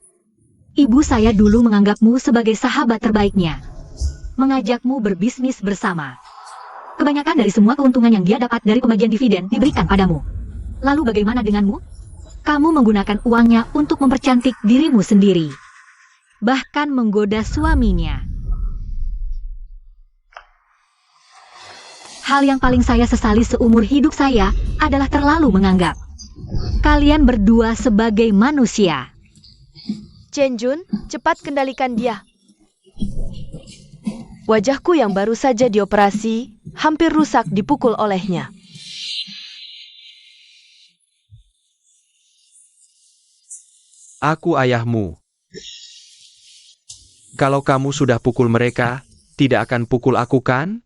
Ibu saya dulu menganggapmu sebagai sahabat terbaiknya. Mengajakmu berbisnis bersama. Kebanyakan dari semua keuntungan yang dia dapat dari pembagian dividen diberikan padamu. Lalu bagaimana denganmu? Kamu menggunakan uangnya untuk mempercantik dirimu sendiri. Bahkan menggoda suaminya. Hal yang paling saya sesali seumur hidup saya adalah terlalu menganggap kalian berdua sebagai manusia. Chen Jun, cepat kendalikan dia. Wajahku yang baru saja dioperasi, hampir rusak dipukul olehnya. Aku ayahmu. Kalau kamu sudah pukul mereka, tidak akan pukul aku kan?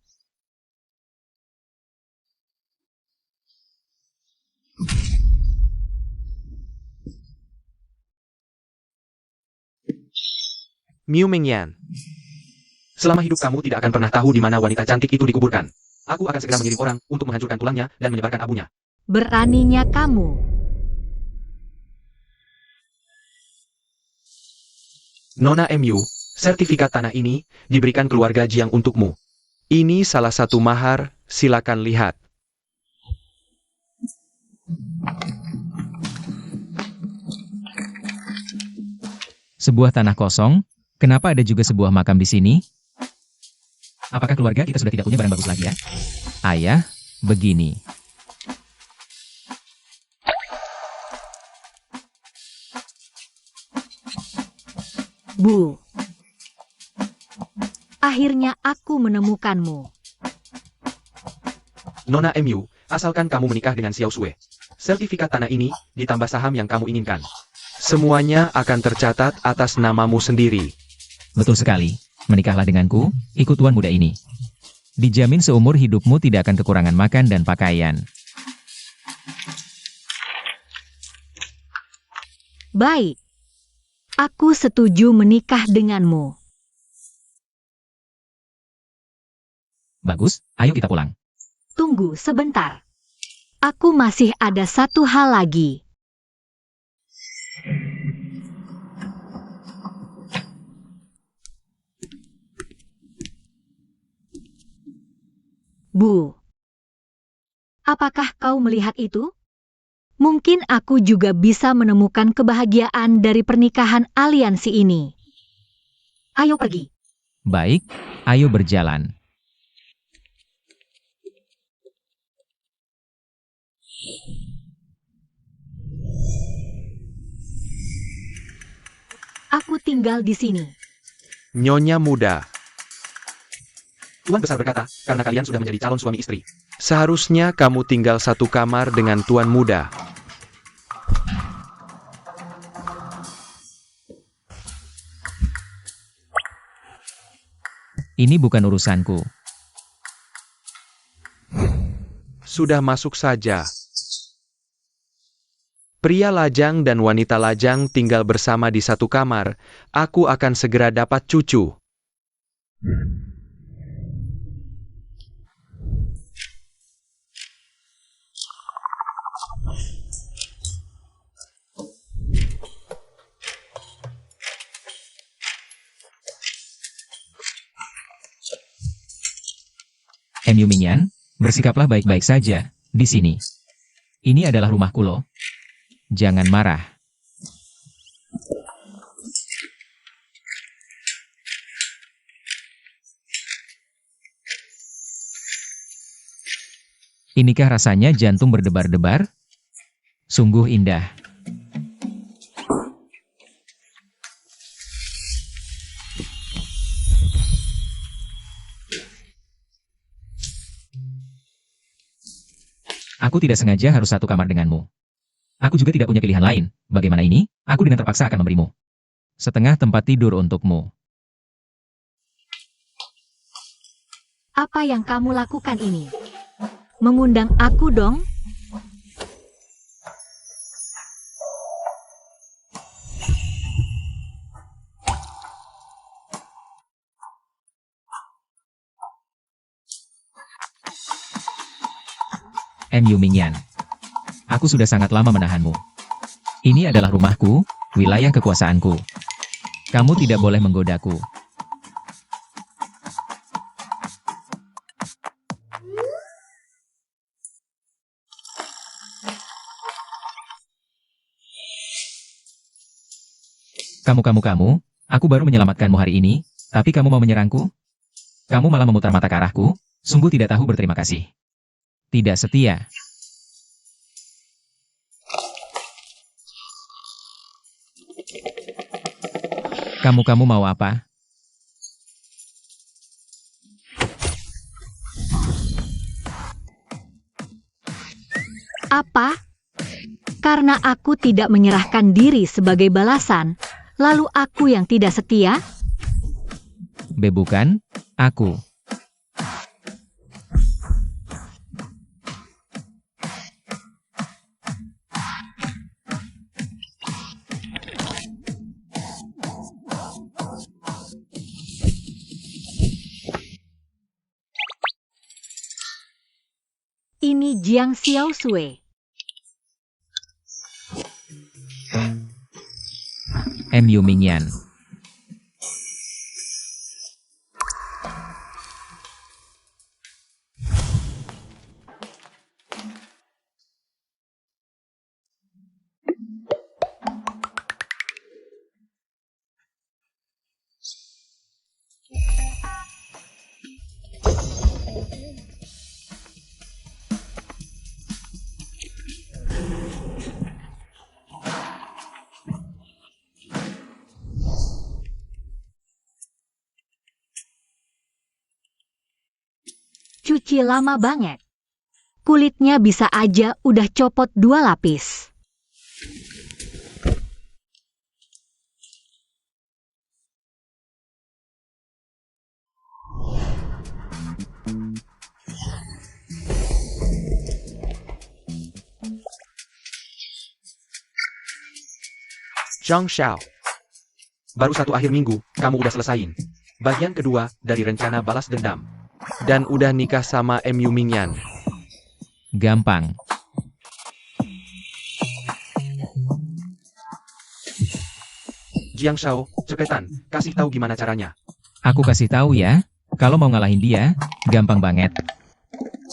Mu Mingyan. Selama hidup kamu tidak akan pernah tahu di mana wanita cantik itu dikuburkan. Aku akan segera mengirim orang untuk menghancurkan tulangnya dan menyebarkan abunya. Beraninya kamu. Nona Mu, sertifikat tanah ini diberikan keluarga Jiang untukmu. Ini salah satu mahar, silakan lihat. Sebuah tanah kosong? Kenapa ada juga sebuah makam di sini? Apakah keluarga kita sudah tidak punya barang bagus lagi ya? Ayah, begini. Bu. Akhirnya aku menemukanmu. Nona MU, asalkan kamu menikah dengan Xiao Sue. Sertifikat tanah ini, ditambah saham yang kamu inginkan. Semuanya akan tercatat atas namamu sendiri. Betul sekali. Menikahlah denganku, ikut tuan muda ini. Dijamin seumur hidupmu tidak akan kekurangan makan dan pakaian. Baik. Aku setuju menikah denganmu. Bagus, ayo kita pulang. Tunggu sebentar. Aku masih ada satu hal lagi. Bu, apakah kau melihat itu? Mungkin aku juga bisa menemukan kebahagiaan dari pernikahan aliansi ini. Ayo pergi. Baik, ayo berjalan. Aku tinggal di sini. Nyonya muda, Tuan besar berkata, karena kalian sudah menjadi calon suami istri. seharusnya kamu tinggal satu kamar dengan tuan muda. Ini bukan urusanku. Sudah masuk saja. Pria lajang dan wanita lajang tinggal bersama di satu kamar. Aku akan segera dapat cucu. MU Mingyan, bersikaplah baik-baik saja di sini. Ini adalah rumahku loh. Jangan marah. Inikah rasanya jantung berdebar-debar? Sungguh indah. Aku tidak sengaja harus satu kamar denganmu. Aku juga tidak punya pilihan lain. Bagaimana ini? Aku dengan terpaksa akan memberimu setengah tempat tidur untukmu. Apa yang kamu lakukan ini? Mengundang aku dong? MU Mingyan. Aku sudah sangat lama menahanmu. Ini adalah rumahku, wilayah kekuasaanku. Kamu tidak boleh menggodaku. Kamu, aku baru menyelamatkanmu hari ini, tapi kamu mau menyerangku? Kamu malah memutar mata ke arahku, sungguh tidak tahu berterima kasih. Tidak setia. Kamu mau apa? Apa? Karena aku tidak menyerahkan diri sebagai balasan, lalu aku yang tidak setia? Bukan, aku. Ini Jiang Xiao Sui. MU Mingyan. cuci lama banget. Kulitnya bisa aja udah copot 2 lapis. Zhang Xiao. Baru 1 akhir minggu, kamu udah selesain bagian kedua dari rencana balas dendam. Dan udah nikah sama Mu Mingyan. Gampang. Jiang Shao, cepetan, kasih tahu gimana caranya. Aku kasih tahu ya, kalau mau ngalahin dia, gampang banget.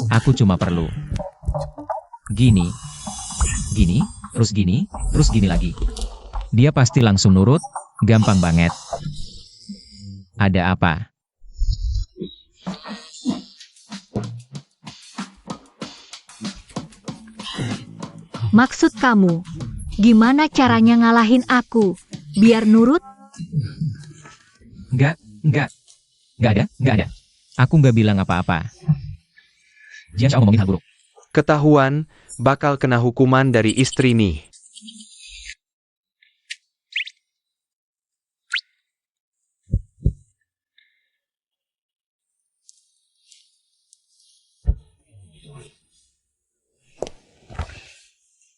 Aku cuma perlu gini, terus gini lagi. Dia pasti langsung nurut, gampang banget. Ada apa? Maksud kamu, gimana caranya ngalahin aku? Biar nurut? Nggak ada. Aku nggak bilang apa-apa. Jiang Shao ngomongin hal buruk. Ketahuan, bakal kena hukuman dari istri nih.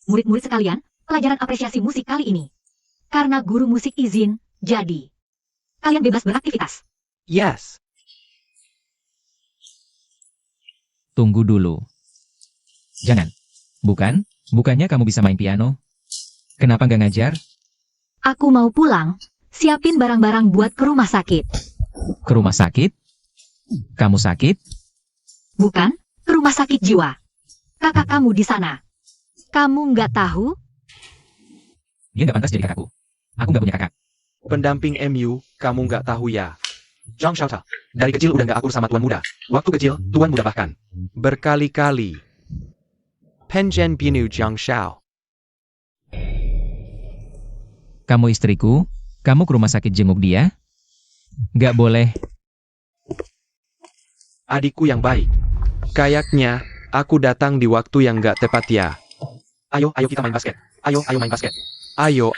Murid-murid sekalian, pelajaran apresiasi musik kali ini. Karena guru musik izin, jadi kalian bebas beraktivitas. Yes. Tunggu dulu. Jangan. Bukannya kamu bisa main piano? Kenapa nggak ngajar? Aku mau pulang, siapin barang-barang buat ke rumah sakit. Ke rumah sakit? Kamu sakit? Bukan, ke rumah sakit jiwa. Kakak kamu di sana. Kamu nggak tahu? Dia nggak pantas jadi kakakku. Aku nggak punya kakak. Pendamping MU, kamu nggak tahu ya. Zhang Xiao, dari kecil udah nggak akur sama tuan muda. Waktu kecil, tuan muda bahkan berkali-kali Penjen Binu Zhang Xiao. Kamu istriku, kamu ke rumah sakit jenguk dia? Nggak boleh. Adikku yang baik. Kayaknya, aku datang di waktu yang nggak tepat ya. Ayo kita main basket. Ayo main basket. Ayo.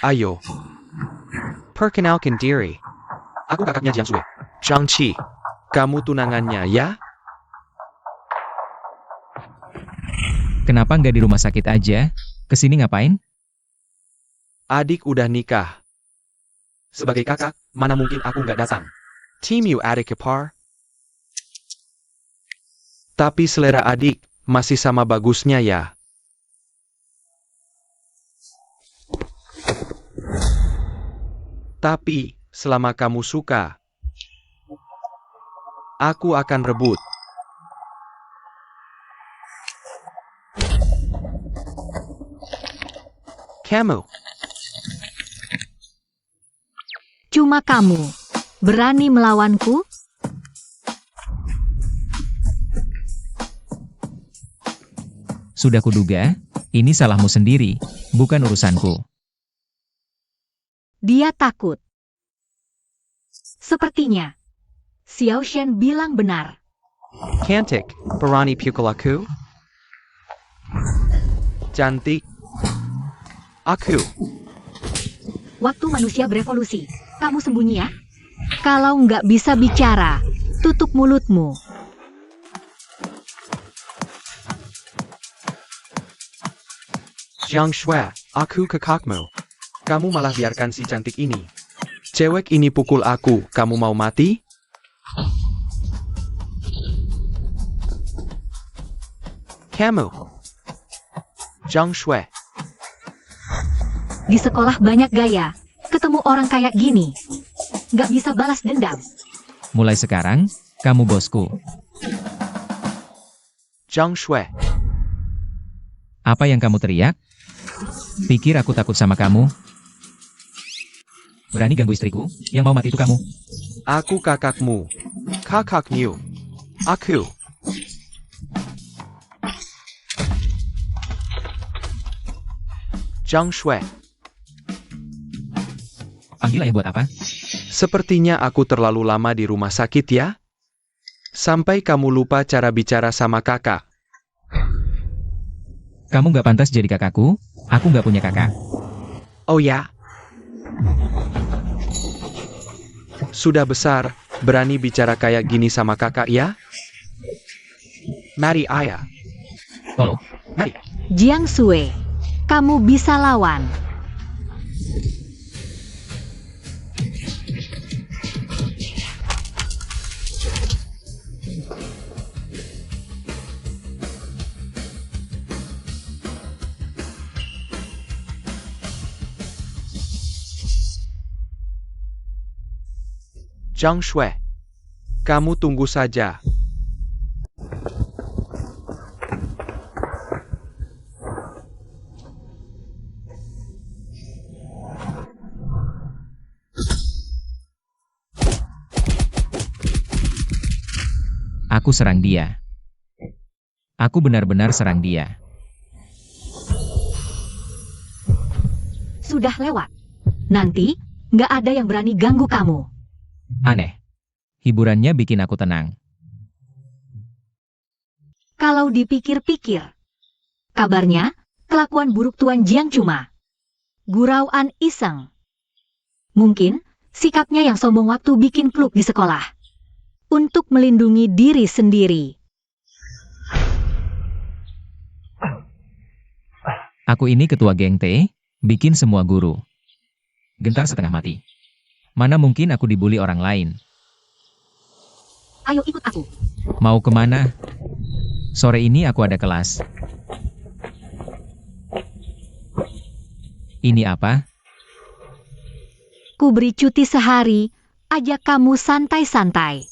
Perkenalkan diri. Aku kakaknya Jiang Sui. Zhang Qi. Kamu tunangannya ya? Kenapa nggak di rumah sakit aja? Kesini ngapain? Adik udah nikah. Sebagai kakak, mana mungkin aku nggak datang. Team you adik kepar. Tapi selera adik, masih sama bagusnya ya. Tapi, selama kamu suka, aku akan rebut. Kamu. Cuma kamu berani melawanku? Sudah kuduga, ini salahmu sendiri, bukan urusanku. Dia takut. Sepertinya, Xiao Shen bilang benar. Cantik, berani pukul aku? Cantik. Aku. Waktu manusia berevolusi, kamu sembunyi ya? Kalau nggak bisa bicara, tutup mulutmu. Zhang Shui, aku kakakmu. Kamu malah biarkan si cantik ini. Cewek ini pukul aku, kamu mau mati? Kamu. Zhang Shui. Di sekolah banyak gaya, ketemu orang kayak gini. Nggak bisa balas dendam. Mulai sekarang, kamu bosku. Zhang Shui. Apa yang kamu teriak? Pikir aku takut sama kamu? Berani ganggu istriku? Yang mau mati itu kamu. Aku kakakmu. Kakakmu. Aku. Zhang Shui. Panggil ayah buat apa? Sepertinya aku terlalu lama di rumah sakit ya. Sampai kamu lupa cara bicara sama kakak. Kamu nggak pantas jadi kakakku, aku nggak punya kakak. Oh ya? Sudah besar, berani bicara kayak gini sama kakak ya? Mari ayah. Tolong. Mari. Jiang Sui, kamu bisa lawan. Zhang Shui. Kamu tunggu saja. Aku serang dia. Aku benar-benar serang dia. Sudah lewat. Nanti, nggak ada yang berani ganggu kamu. Aneh. Hiburannya bikin aku tenang. Kalau dipikir-pikir. Kabarnya, kelakuan buruk Tuan Jiang cuma gurauan iseng. Mungkin, sikapnya yang sombong waktu bikin klub di sekolah. Untuk melindungi diri sendiri. Aku ini ketua geng T, bikin semua guru gentar setengah mati. Mana mungkin aku dibully orang lain. Ayo ikut aku. Mau kemana? Sore ini aku ada kelas. Ini apa? Ku beri cuti sehari, ajak kamu santai-santai.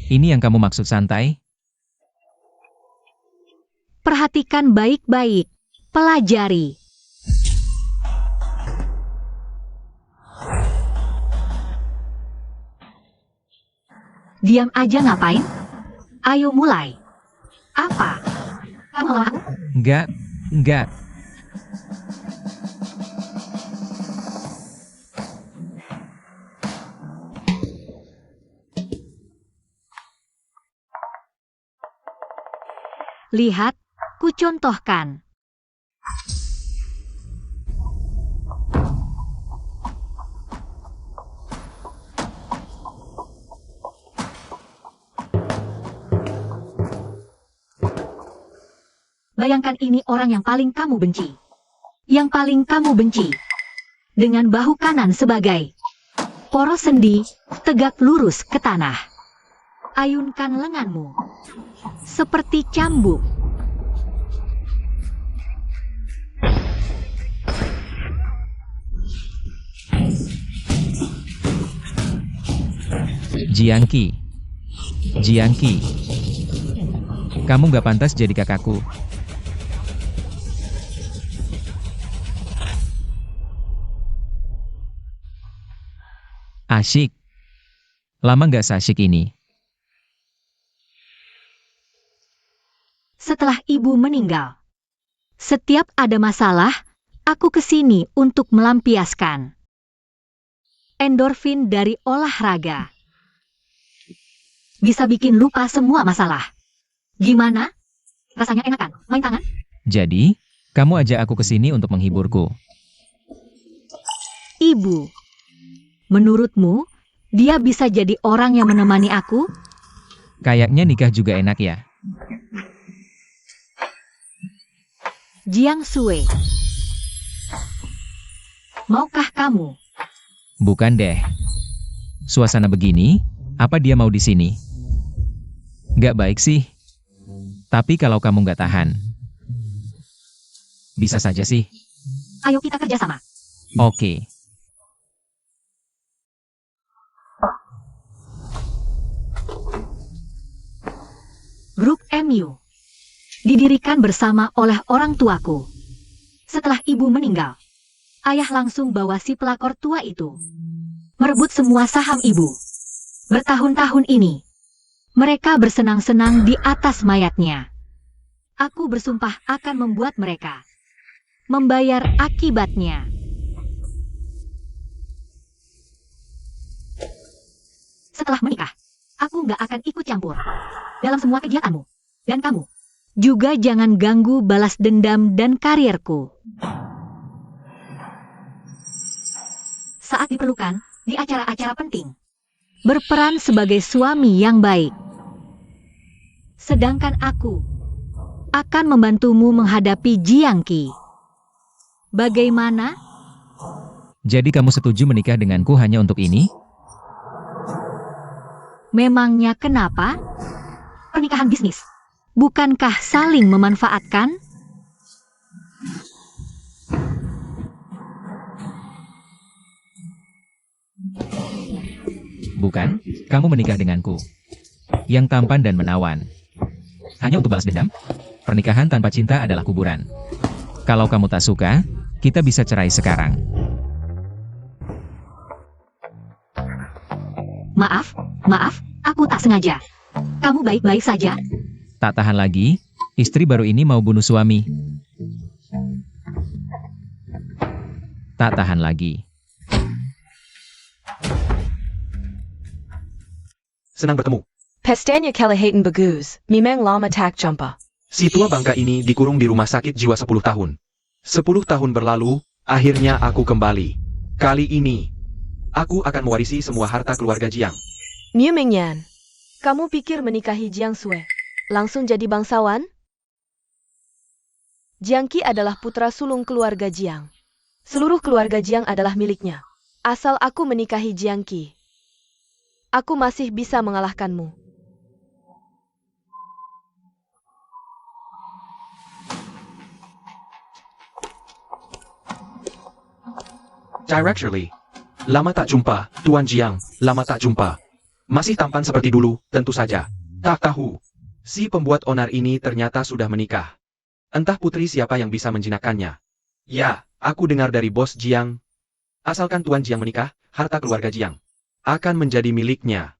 Ini yang kamu maksud santai? Perhatikan baik-baik. Pelajari. Diam aja ngapain? Ayo mulai. Apa? Kamu lawan aku? Enggak. Lihat, ku contohkan. Bayangkan ini orang yang paling kamu benci. Yang paling kamu benci. Dengan bahu kanan sebagai poros sendi, tegak lurus ke tanah. Ayunkan lenganmu. Seperti cambuk. Jiangqi. Kamu gak pantas jadi kakakku. Asyik. Lama gak seasyik ini. Setelah ibu meninggal. Setiap ada masalah, aku kesini untuk melampiaskan endorfin dari olahraga. Bisa bikin lupa semua masalah. Gimana? Rasanya enak kan? Main tangan? Jadi, kamu ajak aku kesini untuk menghiburku. Ibu, menurutmu, dia bisa jadi orang yang menemani aku? Kayaknya nikah juga enak ya. Jiang Sui. Maukah kamu? Bukan deh. Suasana begini, apa dia mau di sini? Gak baik sih. Tapi kalau kamu gak tahan, bisa saja sih. Ayo kita kerjasama. Oke. Grup MU. Didirikan bersama oleh orang tuaku. Setelah ibu meninggal, ayah langsung bawa si pelakor tua itu. Merebut semua saham ibu. Bertahun-tahun ini, Mereka bersenang-senang di atas mayatnya. Aku bersumpah akan membuat mereka membayar akibatnya. Setelah menikah, aku nggak akan ikut campur dalam semua kegiatanmu. Dan kamu juga jangan ganggu balas dendam dan karirku. Saat diperlukan, di acara-acara penting, berperan sebagai suami yang baik. Sedangkan aku akan membantumu menghadapi Jiangqi. Bagaimana? Jadi kamu setuju menikah denganku hanya untuk ini? Memangnya kenapa? Pernikahan bisnis. Bukankah saling memanfaatkan? Bukan, kamu menikah denganku. Yang tampan dan menawan. Hanya untuk balas dendam? Pernikahan tanpa cinta adalah kuburan. Kalau kamu tak suka, kita bisa cerai sekarang. Maaf, aku tak sengaja. Kamu baik-baik saja? Tak tahan lagi, istri baru ini mau bunuh suami. Tak tahan lagi. Senang bertemu. Pestanya kelihatan bagus, memang lama tak jumpa. Si tua bangka ini dikurung di rumah sakit jiwa 10 tahun. 10 tahun berlalu, akhirnya aku kembali. Kali ini, aku akan mewarisi semua harta keluarga Jiang. Miu Mingyan, kamu pikir menikahi Jiang Sui langsung jadi bangsawan? Jiangqi adalah putra sulung keluarga Jiang. Seluruh keluarga Jiang adalah miliknya. Asal aku menikahi Jiangqi, aku masih bisa mengalahkanmu. Directly. Lama tak jumpa, Tuan Jiang, lama tak jumpa. Masih tampan seperti dulu, tentu saja. Tak tahu. Si pembuat onar ini ternyata sudah menikah. Entah putri siapa yang bisa menjinakkannya. Ya, aku dengar dari bos Jiang. Asalkan Tuan Jiang menikah, harta keluarga Jiang akan menjadi miliknya.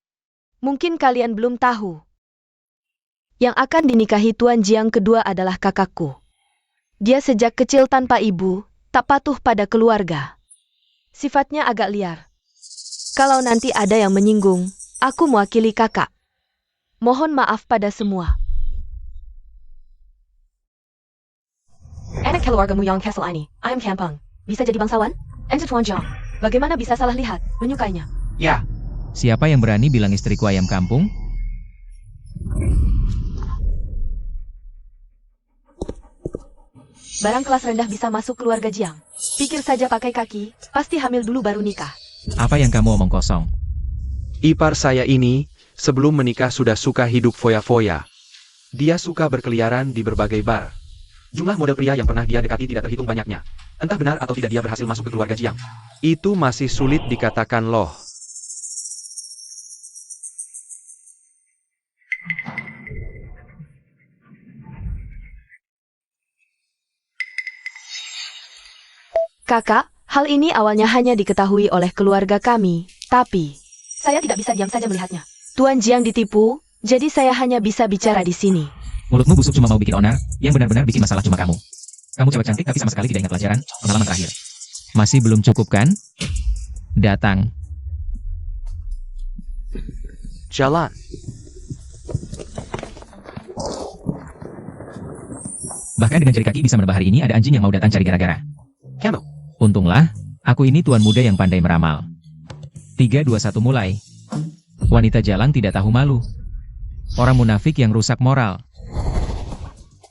Mungkin kalian belum tahu. Yang akan dinikahi Tuan Jiang kedua adalah kakakku. Dia sejak kecil tanpa ibu, tak patuh pada keluarga. Sifatnya agak liar. Kalau nanti ada yang menyinggung, aku mewakili kakak. Mohon maaf pada semua. Anak keluargamu yang Castle ini, Ayam Kampung, bisa jadi bangsawan? Ente Tuan Jiang, bagaimana bisa salah lihat, menyukainya? Ya, Siapa yang berani bilang istriku ayam kampung? Barang kelas rendah bisa masuk keluarga Jiang. Pikir saja pakai kaki, pasti hamil dulu baru nikah. Apa yang kamu omong kosong? Ipar saya ini, sebelum menikah sudah suka hidup foya-foya. Dia suka berkeliaran di berbagai bar. Jumlah model pria yang pernah dia dekati tidak terhitung banyaknya. Entah benar atau tidak dia berhasil masuk ke keluarga Jiang. Itu masih sulit dikatakan loh. Kakak, hal ini awalnya hanya diketahui oleh keluarga kami, tapi saya tidak bisa diam saja melihatnya. Tuan Jiang ditipu, jadi saya hanya bisa bicara di sini. Mulutmu busuk cuma mau bikin onar, yang benar-benar bikin masalah cuma kamu. Kamu cewek cantik tapi sama sekali tidak ingat pelajaran, pengalaman terakhir. Masih belum cukup kan? Datang. Jalan. Bahkan dengan jari kaki bisa menebak hari ini ada anjing yang mau datang cari gara-gara. Kamu. Untunglah, aku ini tuan muda yang pandai meramal. 3, 2, 1 mulai. Wanita jalang tidak tahu malu. Orang munafik yang rusak moral.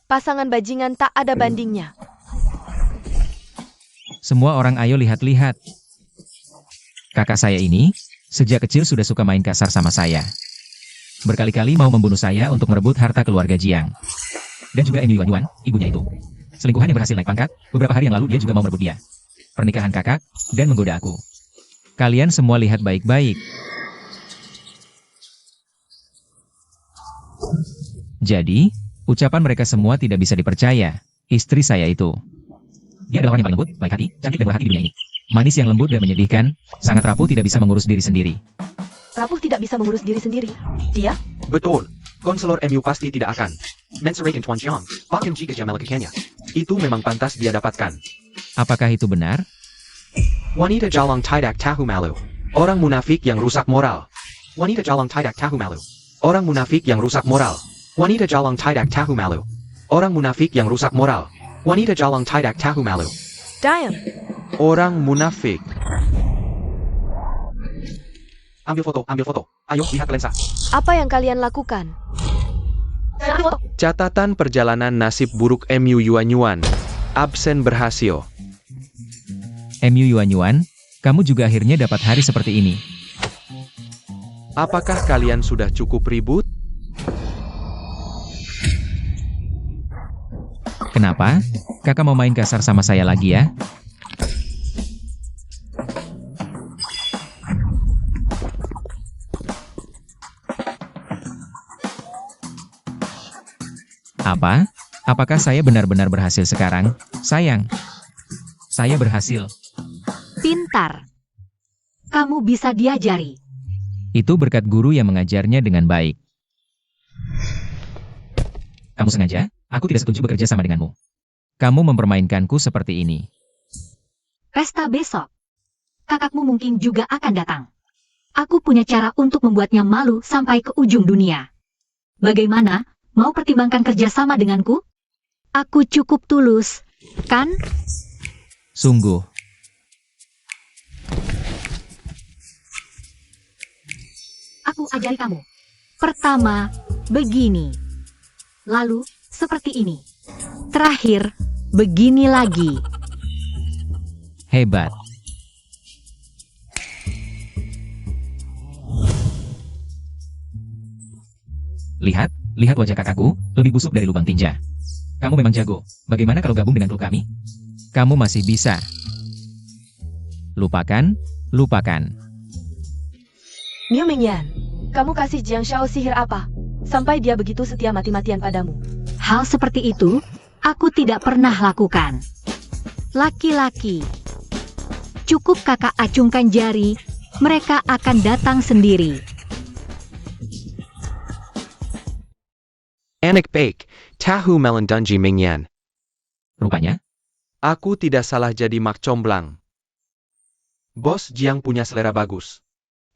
Pasangan bajingan tak ada bandingnya. Semua orang ayo lihat-lihat. Kakak saya ini, sejak kecil sudah suka main kasar sama saya. Berkali-kali mau membunuh saya untuk merebut harta keluarga Jiang. Dan juga Emi Yuan, ibunya itu. Selingkuhan yang berhasil naik pangkat, beberapa hari yang lalu dia juga mau merebut dia. Pernikahan kakak, dan menggoda aku. Kalian semua lihat baik-baik. Jadi, ucapan mereka semua tidak bisa dipercaya. Istri saya itu. Dia adalah orang yang paling lembut, baik hati, cantik dan berhati di dunia ini. Manis yang lembut dan menyedihkan, sangat rapuh tidak bisa mengurus diri sendiri. Rapuh tidak bisa mengurus diri sendiri. Dia Betul. Konselor MU pasti tidak akan menceraikan Tuan Jiang, bahkan jika dia melakukannya. Itu memang pantas dia dapatkan. Apakah itu benar? Wanita jalang tidak tahu malu. Orang munafik yang rusak moral. Wanita jalang tidak tahu malu. Orang munafik yang rusak moral. Wanita jalang tidak tahu malu. Orang munafik yang rusak moral. Wanita jalang tidak tahu malu. Diam. Orang munafik. Ambil foto, ambil foto. Ayo lihat lensa. Apa yang kalian lakukan? Catatan perjalanan nasib buruk MU Yuan. Absen berhasil. MU Yuan, kamu juga akhirnya dapat hari seperti ini. Apakah kalian sudah cukup ribut? Kenapa? Kakak mau main kasar sama saya lagi ya? Apa? Apakah saya benar-benar berhasil sekarang? Sayang. Saya berhasil. Pintar. Kamu bisa diajari. Itu berkat guru yang mengajarnya dengan baik. Kamu sengaja? Aku tidak setuju bekerja sama denganmu. Kamu mempermainkanku seperti ini. Pesta besok. Kakakmu mungkin juga akan datang. Aku punya cara untuk membuatnya malu sampai ke ujung dunia. Bagaimana? Mau pertimbangkan kerjasama denganku? Aku cukup tulus, kan? Sungguh. Aku ajari kamu. Pertama, begini. Lalu, seperti ini. Terakhir, begini lagi. Hebat. Lihat wajah kakakku, lebih busuk dari lubang tinja. Kamu memang jago. Bagaimana kalau gabung dengan klub kami? Kamu masih bisa. Lupakan. Miu Mingyan, kamu kasih Jiang Shao sihir apa? Sampai dia begitu setia mati-matian padamu. Hal seperti itu, aku tidak pernah lakukan. Laki-laki. Cukup kakak acungkan jari, mereka akan datang sendiri. Anak baik, tahu melendungi Mingyan. Rupanya, Aku tidak salah jadi mak comblang. Bos Jiang punya selera bagus.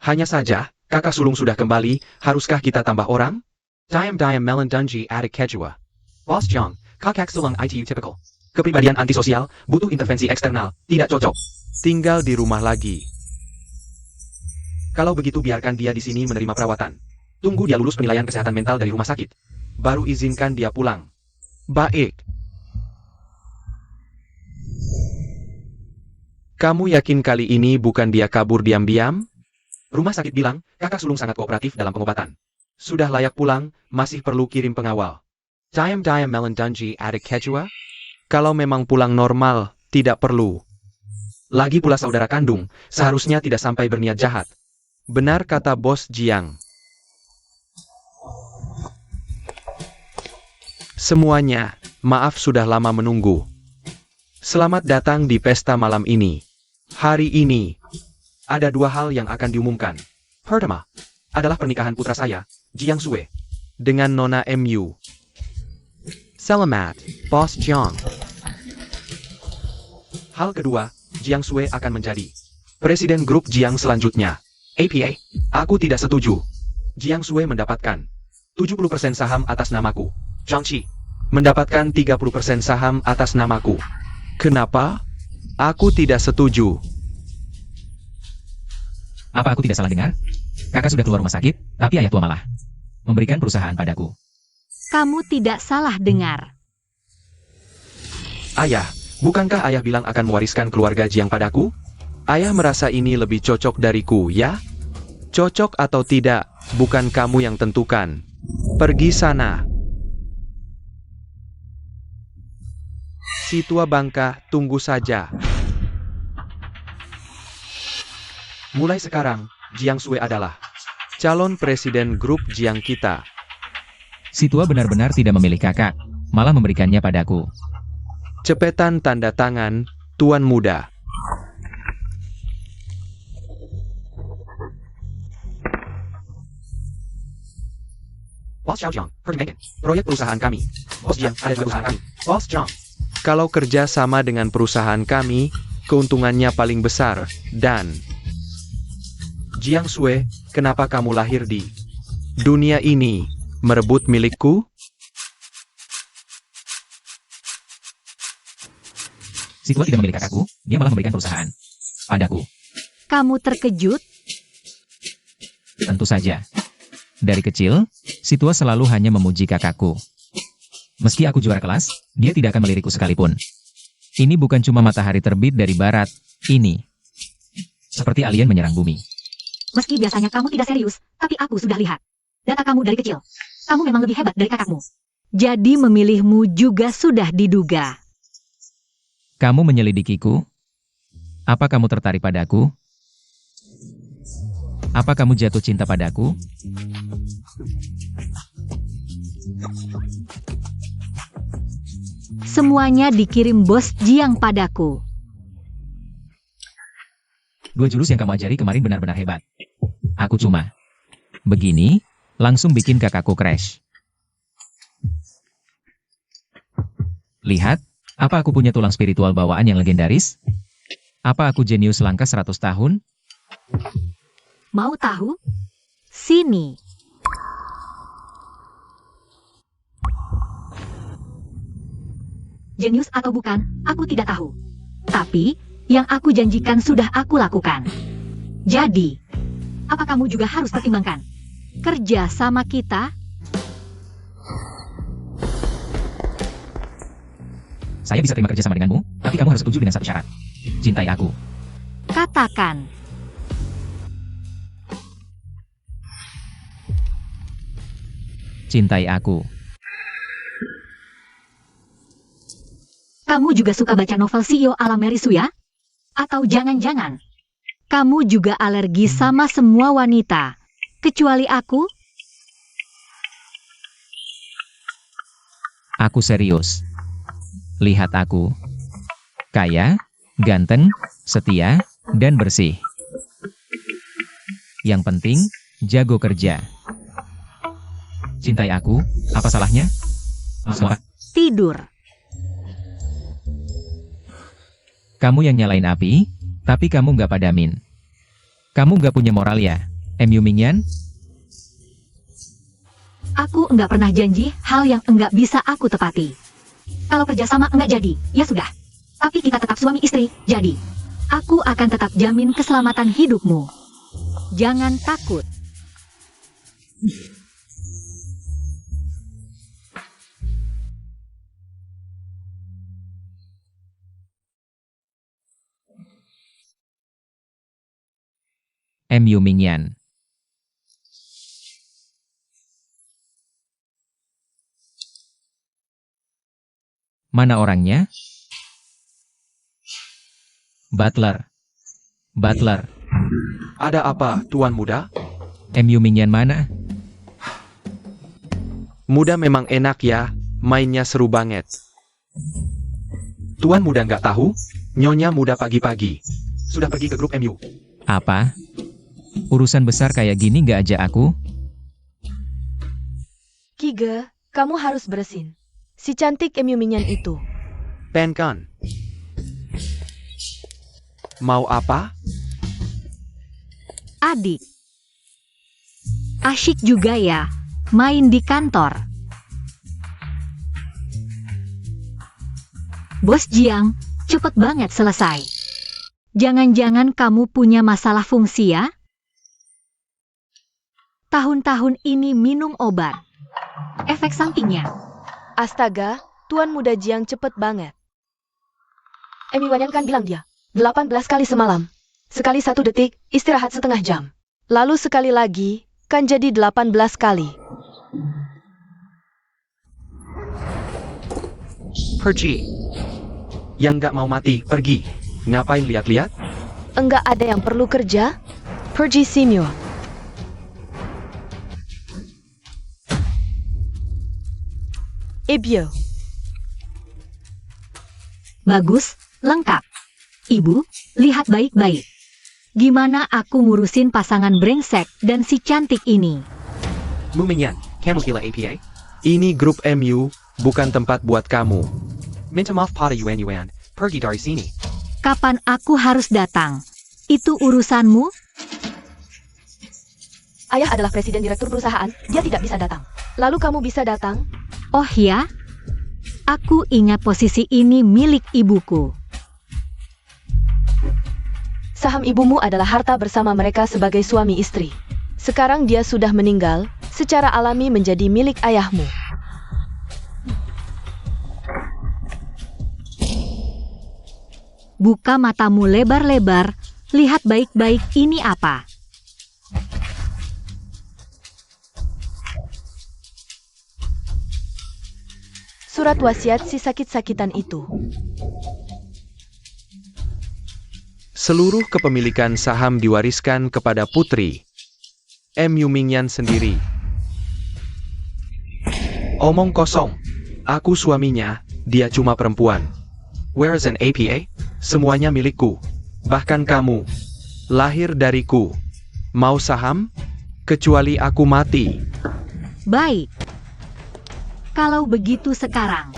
Hanya saja, kakak sulung sudah kembali, haruskah kita tambah orang? Diam melendungi adik kejua. Bos Jiang, kakak sulung ITU typical. Kepribadian antisosial, butuh intervensi eksternal, tidak cocok. Tinggal di rumah lagi. Kalau begitu biarkan dia di sini menerima perawatan. Tunggu dia lulus penilaian kesehatan mental dari rumah sakit. Baru izinkan dia pulang. Baik. Kamu yakin kali ini bukan dia kabur diam-diam? Rumah sakit bilang, kakak sulung sangat kooperatif dalam pengobatan. Sudah layak pulang, masih perlu kirim pengawal. Diam melendungi adik kejua? Kalau memang pulang normal, tidak perlu. Lagi pula saudara kandung, seharusnya tidak sampai berniat jahat. Benar kata Bos Jiang. Semuanya, maaf sudah lama menunggu. Selamat datang di pesta malam ini. Hari ini, Ada dua hal yang akan diumumkan. Pertama, adalah pernikahan putra saya, Jiang Sue. dengan Nona MU. Selamat, Bos Jiang. Hal kedua, Jiang Sue akan menjadi presiden grup Jiang selanjutnya. APA, aku tidak setuju. Jiang Sue mendapatkan 70% saham atas namaku. Zhang Qi mendapatkan 30% saham atas namaku. Kenapa? Aku tidak setuju. Apa aku tidak salah dengar? Kakak sudah keluar rumah sakit, tapi ayah tua malah memberikan perusahaan padaku. Kamu tidak salah dengar. Ayah, bukankah ayah bilang akan mewariskan keluarga Jiang padaku? Ayah merasa ini lebih cocok dariku, ya? Cocok atau tidak, bukan kamu yang tentukan. Pergi sana. Si tua bangka, tunggu saja. Mulai sekarang, Jiang Sue adalah Calon presiden grup Jiang kita. Si tua benar-benar tidak memilih kakak, malah memberikannya padaku. Cepetan tanda tangan, Tuan Muda. Bos Xiao Jiang, Pergi Megan. Proyek perusahaan kami. Bos Jiang, ada juga perusahaan kami. Bos Jiang. Kalau kerja sama dengan perusahaan kami, keuntungannya paling besar, dan... Jiang Sui, kenapa kamu lahir di dunia ini? Merebut milikku? Situa tidak memilih kakakku, dia malah memberikan perusahaan padaku. Kamu terkejut? Tentu saja. Dari kecil, Situa selalu hanya memuji kakakku. Meski aku juara kelas, dia tidak akan melirikku sekalipun. Ini bukan cuma matahari terbit dari barat, ini seperti alien menyerang bumi. Meski biasanya kamu tidak serius, tapi aku sudah lihat. Data kamu dari kecil. Kamu memang lebih hebat dari kakakmu. Jadi memilihmu juga sudah diduga. Kamu menyelidikiku? Apa kamu tertarik padaku? Apa kamu jatuh cinta padaku? Semuanya dikirim Bos Jiang padaku. 2 jurus yang kamu ajari kemarin benar-benar hebat. Aku cuma begini, langsung bikin kakakku crash. Lihat, apa aku punya tulang spiritual bawaan yang legendaris? Apa aku jenius langka 100 tahun? Mau tahu? Sini. Jenius atau bukan, aku tidak tahu. Tapi, yang aku janjikan sudah aku lakukan. Jadi, apa kamu juga harus pertimbangkan? Kerja sama kita? Saya bisa terima kerja sama denganmu, tapi kamu harus setuju dengan satu syarat. Cintai aku. Katakan. Cintai aku. Kamu juga suka baca novel CEO ala Mary Sue ya? Atau jangan-jangan kamu juga alergi sama semua wanita, kecuali aku? Aku serius. Lihat aku. Kaya, ganteng, setia, dan bersih. Yang penting, jago kerja. Cintai aku, apa salahnya? Semua. Tidur. Kamu yang nyalain api, tapi kamu nggak padamin. Kamu nggak punya moral ya, MU Mingyan? Aku enggak pernah janji hal yang enggak bisa aku tepati. Kalau kerjasama enggak jadi, ya sudah. Tapi kita tetap suami istri, jadi. Aku akan tetap jamin keselamatan hidupmu. Jangan takut. MU Mingyan. Mana orangnya? Butler. Butler. Ada apa, Tuan Muda? MU Mingyan mana? Muda memang enak ya, mainnya seru banget. Tuan Muda nggak tahu? Nyonya Muda pagi-pagi sudah pergi ke grup MU. Apa? Urusan besar kayak gini nggak ajak aku? Kiga, kamu harus bersin. Si cantik MU Mingyan itu. Pen kan? Mau apa? Adik. Asyik juga ya, main di kantor. Bos Jiang, cepet banget selesai. Jangan-jangan kamu punya masalah fungsi ya? Tahun-tahun ini minum obat. Efek sampingnya. Astaga, Tuan Muda Jiang cepet banget. MU Wanyan kan bilang dia, 18 kali semalam. Sekali 1 detik, istirahat setengah jam. Lalu sekali lagi, kan jadi 18 kali. Pergi. Yang nggak mau mati, pergi. Ngapain lihat-lihat? Enggak ada yang perlu kerja? Pergi Simyo. Ibyo. Bagus, lengkap. Ibu, lihat baik-baik. Gimana aku ngurusin pasangan brengsek dan si cantik ini? Mu Mingyan, Kamu gila APA? Ini grup MU, bukan tempat buat kamu. Minta maaf pada Yuan, pergi dari sini. Kapan aku harus datang? Itu urusanmu? Ayah adalah presiden direktur perusahaan, dia tidak bisa datang. Lalu kamu bisa datang? Oh ya? Aku ingat posisi ini milik ibuku. Saham ibumu adalah harta bersama mereka sebagai suami istri. Sekarang dia sudah meninggal, secara alami menjadi milik ayahmu. Buka matamu lebar-lebar, lihat baik-baik ini apa. Surat wasiat si sakit-sakitan itu. Seluruh kepemilikan saham diwariskan kepada putri MU Mingyan sendiri. Omong kosong. Aku suaminya, dia cuma perempuan. Where's an APA? Semuanya milikku. Bahkan kamu. Lahir dariku. Mau saham? Kecuali aku mati. Baik. Kalau begitu sekarang,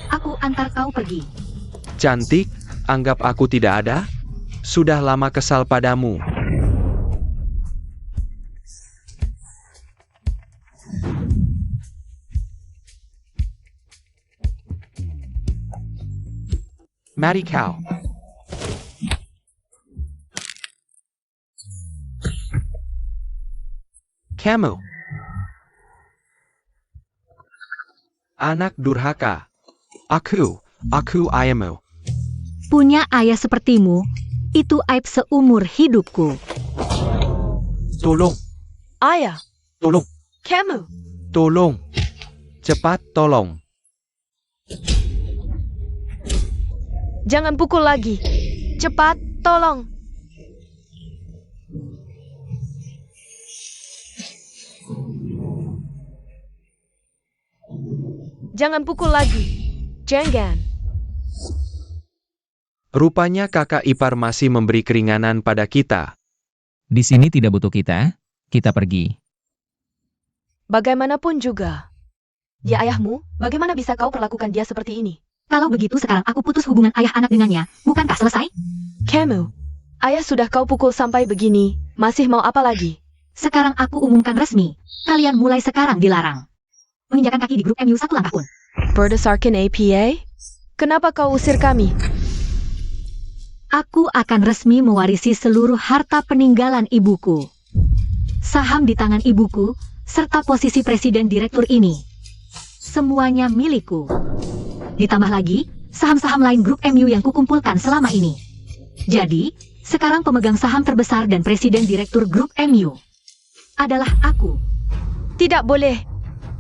aku antar kau pergi. Cantik, anggap aku tidak ada? Sudah lama kesal padamu. Matty Cow. Kamu. Anak durhaka. Aku ayamu. Punya ayah sepertimu, itu aib seumur hidupku. Tolong, Ayah, tolong, kamu. tolong. Cepat tolong. Jangan pukul lagi. Cepat, tolong. Jangan pukul lagi. Jangan. Rupanya kakak ipar masih memberi keringanan pada kita. Di sini tidak butuh kita pergi. Bagaimanapun juga. Ya ayahmu, bagaimana bisa kau perlakukan dia seperti ini? Kalau begitu sekarang aku putus hubungan ayah anak dengannya, bukankah selesai? Kamu, ayah sudah kau pukul sampai begini, masih mau apa lagi? Sekarang aku umumkan resmi, kalian mulai sekarang dilarang menginjakan kaki di grup MU satu langkah pun. Berdasarkan APA? Kenapa kau usir kami? Aku akan resmi mewarisi seluruh harta peninggalan ibuku. Saham di tangan ibuku, serta posisi presiden direktur ini. Semuanya milikku. Ditambah lagi, saham-saham lain grup MU yang kukumpulkan selama ini. Jadi, sekarang pemegang saham terbesar dan presiden direktur grup MU adalah aku. Tidak boleh.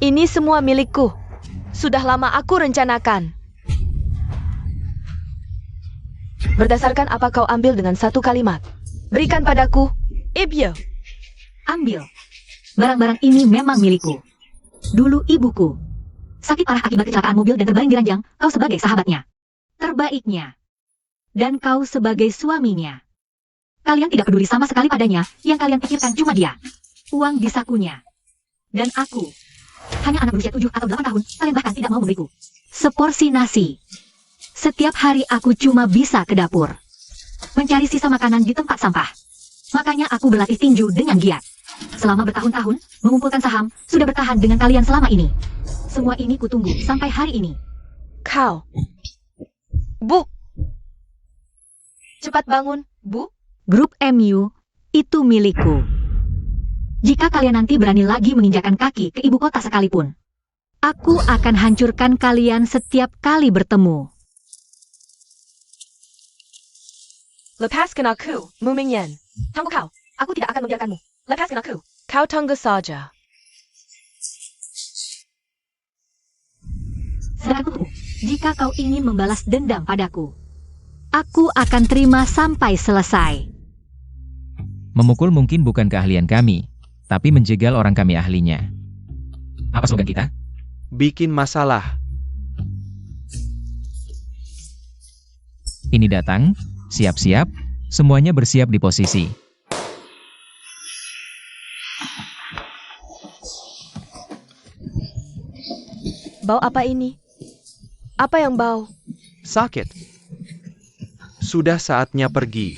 Ini semua milikku. Sudah lama aku rencanakan. Berdasarkan apa kau ambil dengan satu kalimat? Berikan padaku. Ibyo. Ambil. Barang-barang ini memang milikku. Dulu ibuku sakit parah akibat kecelakaan mobil dan terbaring di ranjang, kau sebagai sahabatnya. Terbaiknya. Dan kau sebagai suaminya. Kalian tidak peduli sama sekali padanya, yang kalian pikirkan cuma dia. Uang di sakunya. Dan aku. Hanya anak berusia 7 atau 8 tahun, kalian bahkan tidak mau memberiku seporsi nasi. Setiap hari aku cuma bisa ke dapur. Mencari sisa makanan di tempat sampah. Makanya aku berlatih tinju dengan giat. Selama bertahun-tahun, mengumpulkan saham, sudah bertahan dengan kalian selama ini. Semua ini kutunggu sampai hari ini. Kau. Bu. Cepat bangun, Bu. Grup MU, itu milikku. Jika kalian nanti berani lagi menginjakan kaki ke ibu kota sekalipun, aku akan hancurkan kalian setiap kali bertemu. Lepaskan aku, Mumingyan. Tunggu kau. Aku tidak akan membiarkanmu. Lepaskan aku. Kau tunggu saja. Sedangkan tunggu, jika kau ingin membalas dendam padaku, aku akan terima sampai selesai. Memukul mungkin bukan keahlian kami, tapi menjegal orang kami ahlinya. Apa slogan kita? Bikin masalah. Ini datang, siap-siap, semuanya bersiap di posisi. Bau apa ini? Apa yang bau? Sakit. Sudah saatnya pergi.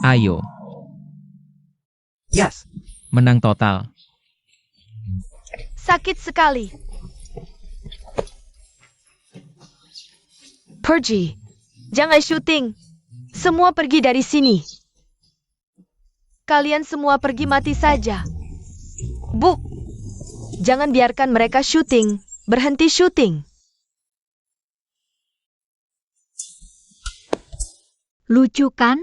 Ayo, Yes. menang total. Sakit sekali. Pergi. Jangan syuting. Semua pergi dari sini. Kalian semua pergi mati saja. Bu, jangan biarkan mereka syuting. Berhenti syuting. Lucu kan?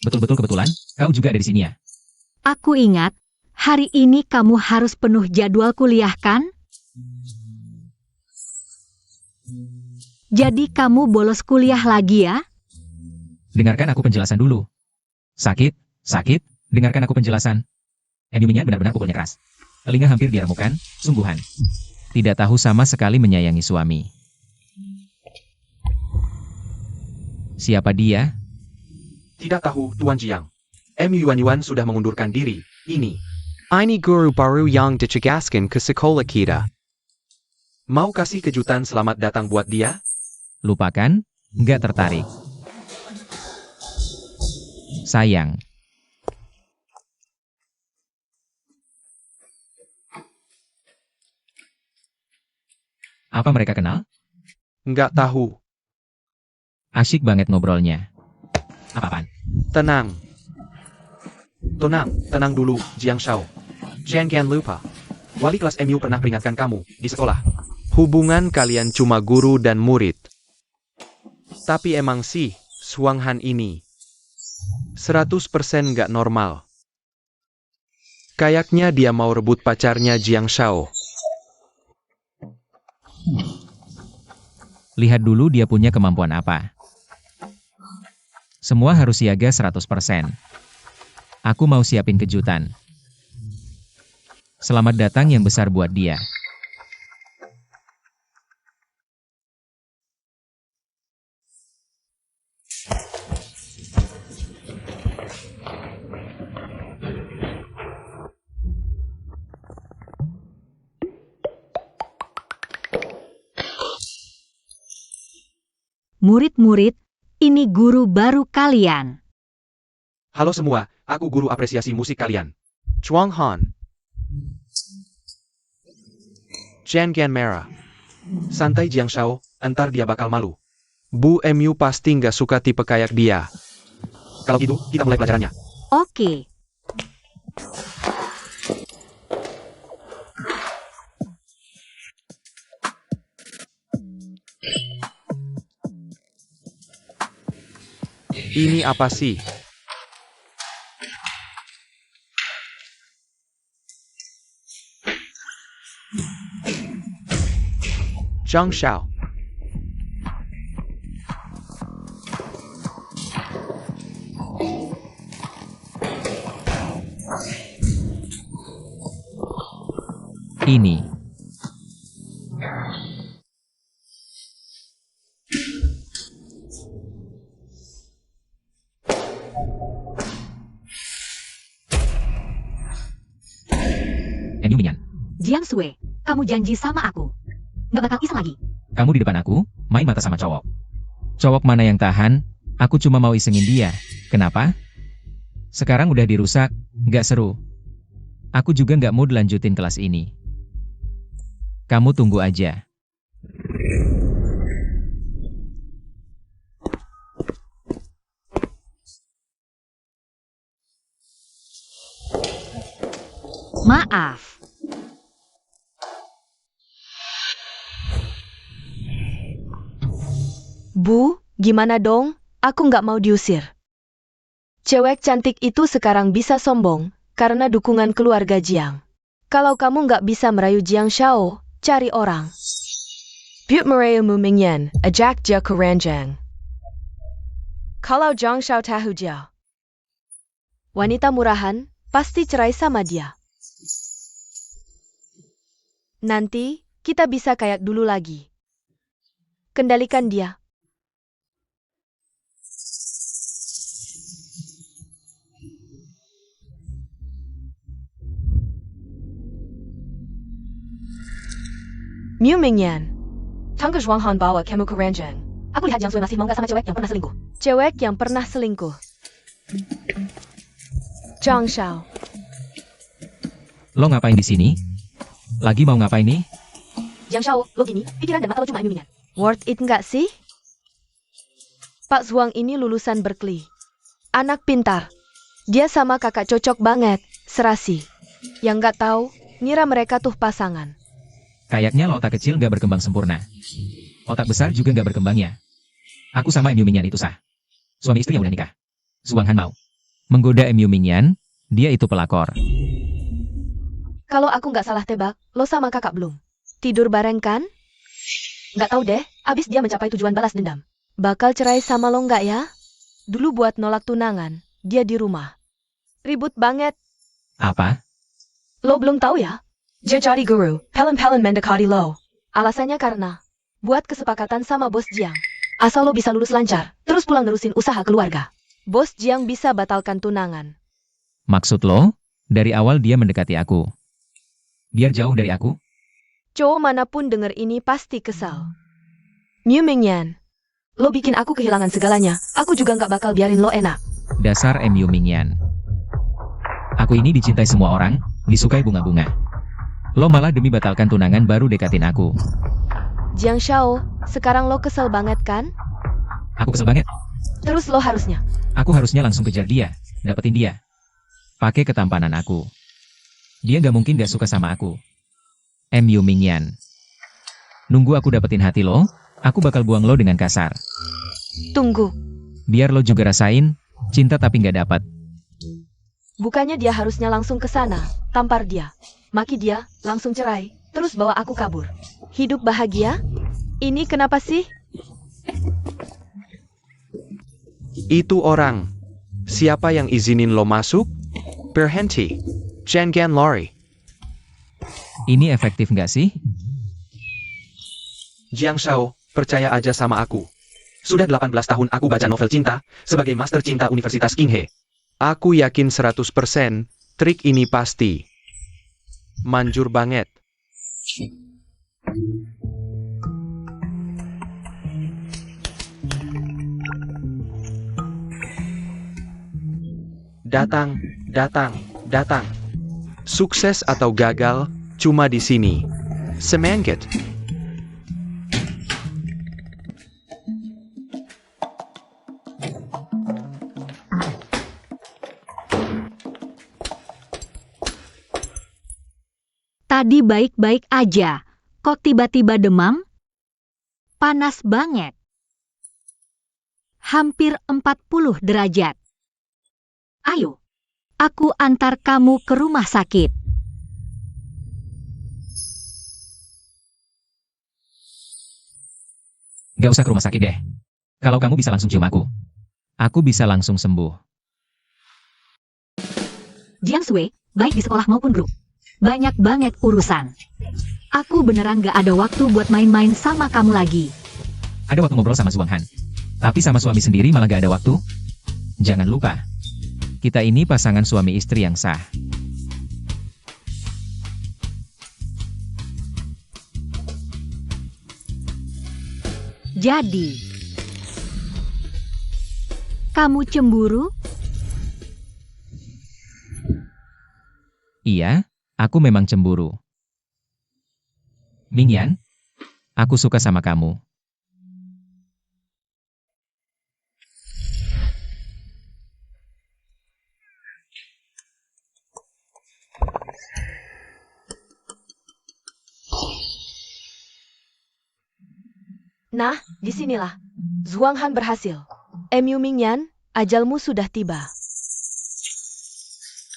Betul-betul kebetulan, kau juga ada di sini ya. Aku ingat, hari ini kamu harus penuh jadwal kuliah kan? Jadi kamu bolos kuliah lagi ya? Dengarkan aku penjelasan dulu. Sakit, dengarkan aku penjelasan. Enyuminya benar-benar pukulnya keras. Telinga hampir diremukan, sungguhan. Tidak tahu sama sekali menyayangi suami. Siapa dia? Tidak tahu, Tuan Jiang. Yuan sudah mengundurkan diri. Ini. Ini guru baru yang dicegaskan ke sekolah kita. Mau kasih kejutan selamat datang buat dia? Lupakan, nggak tertarik. Sayang. Apa mereka kenal? Nggak tahu. Asyik banget ngobrolnya. Apa-apaan? Tenang. Tenang dulu, Jiang Shao. Jangan lupa. Wali kelas MU pernah peringatkan kamu di sekolah. Hubungan kalian cuma guru dan murid. Tapi emang sih, Suang Han ini 100% nggak normal. Kayaknya dia mau rebut pacarnya Jiang Shao. Lihat dulu dia punya kemampuan apa. Semua harus siaga 100%. Aku mau siapin kejutan. Selamat datang yang besar buat dia. Murid-murid, ini guru baru kalian. Halo semua, aku guru apresiasi musik kalian. Chuang Han. Jangan merah. Santai Jiang Shao, entar dia bakal malu. Bu MU pasti nggak suka tipe kayak dia. Kalau gitu, kita mulai pelajarannya. Oke. Ini apa sih? Zhang Xiao. Ini. Enyu Minyan, Jiang Sui, kamu janji sama aku. Nggak bakal iseng lagi. kamu di depan aku, main mata sama cowok. Cowok mana yang tahan? Aku cuma mau isengin dia. Kenapa? Sekarang udah dirusak, nggak seru. Aku juga nggak mood lanjutin kelas ini. Kamu tunggu aja. Maaf. Bu, gimana dong? Aku nggak mau diusir. Cewek cantik itu sekarang bisa sombong, karena dukungan keluarga Jiang. Kalau kamu nggak bisa merayu Jiang Shao, cari orang. Buat merayu Mu Mingyan, ajak dia ke ranjang. Kalau Jiang Shao tahu dia wanita murahan, pasti cerai sama dia. Nanti, kita bisa kayak dulu lagi. Kendalikan dia. Miu Mingyan. Tangga Zhuanghan bawa kamu ke ranjang. Aku lihat Jiang Sui masih mau nggak sama cewek yang pernah selingkuh. Cewek yang pernah selingkuh. Zhang Shao. Lo ngapain di sini? Lagi mau ngapain nih? Jiang Shao, lo gini, pikiran dan mata lo cuma Miu Mingyan. Worth it nggak sih? Pak Zhuang ini lulusan Berkeley. Anak pintar. Dia sama kakak cocok banget, serasi. Yang nggak tahu, ngira mereka tuh pasangan. Kayaknya lo otak kecil nggak berkembang sempurna. Otak besar juga nggak berkembang ya. Aku sama Miu Mingyan itu sah. Suami istri yang udah nikah. Zhuang Han mau menggoda Miu Mingyan, dia itu pelakor. Kalau aku nggak salah tebak, lo sama kakak belum. Tidur bareng kan? Nggak tahu deh, abis dia mencapai tujuan balas dendam. Bakal cerai sama lo nggak ya? Dulu buat nolak tunangan, dia di rumah. Ribut banget. Apa? Lo belum tahu ya? Dia jadi guru, pelan-pelan mendekati lo. Alasannya karena buat kesepakatan sama bos Jiang. Asal lo bisa lulus lancar, terus pulang nerusin usaha keluarga. Bos Jiang bisa batalkan tunangan. Maksud lo, dari awal dia mendekati aku. Biar jauh dari aku? Cowok manapun denger ini pasti kesal. Miu Mingyan. Lo bikin aku kehilangan segalanya, aku juga nggak bakal biarin lo enak. Dasar Miu Mingyan. Aku ini dicintai semua orang, disukai bunga-bunga. Lo malah demi batalkan tunangan baru dekatin aku. Jiang Shao, sekarang lo kesel banget kan? Aku kesel banget. Terus lo harusnya. Aku harusnya langsung kejar dia, dapetin dia. Pakai ketampanan aku. Dia nggak mungkin nggak suka sama aku. Miu Mingyan. Nunggu aku dapetin hati lo, aku bakal buang lo dengan kasar. Tunggu. Biar lo juga rasain, cinta tapi nggak dapat. Bukannya dia harusnya langsung ke sana, tampar dia. Maki dia, langsung cerai, terus bawa aku kabur. Hidup bahagia? Ini kenapa sih? Itu orang. Siapa yang izinin lo masuk? Berhenti. Jangan lari. Ini efektif nggak sih? Jiang Shao, percaya aja sama aku. Sudah 18 tahun aku baca novel cinta, sebagai master cinta Universitas Qinghe. Aku yakin 100%, trik ini pasti manjur banget. Datang, datang, datang. Sukses atau gagal, cuma di sini. Semangat. Tadi baik-baik aja, kok tiba-tiba demam? Panas banget. Hampir 40 derajat. Ayo, aku antar kamu ke rumah sakit. Nggak usah ke rumah sakit deh. Kalau kamu bisa langsung cium aku bisa langsung sembuh. Jiang Sui, baik di sekolah maupun grup. Banyak banget urusan. Aku beneran gak ada waktu buat main-main sama kamu lagi. Ada waktu ngobrol sama Zhuang Han. Tapi sama suami sendiri malah gak ada waktu? Jangan lupa. Kita ini pasangan suami istri yang sah. Jadi, kamu cemburu? Iya, aku memang cemburu. Mingyan, aku suka sama kamu. Nah, disinilah. Zhuang Han berhasil. Miu Mingyan, ajalmu sudah tiba.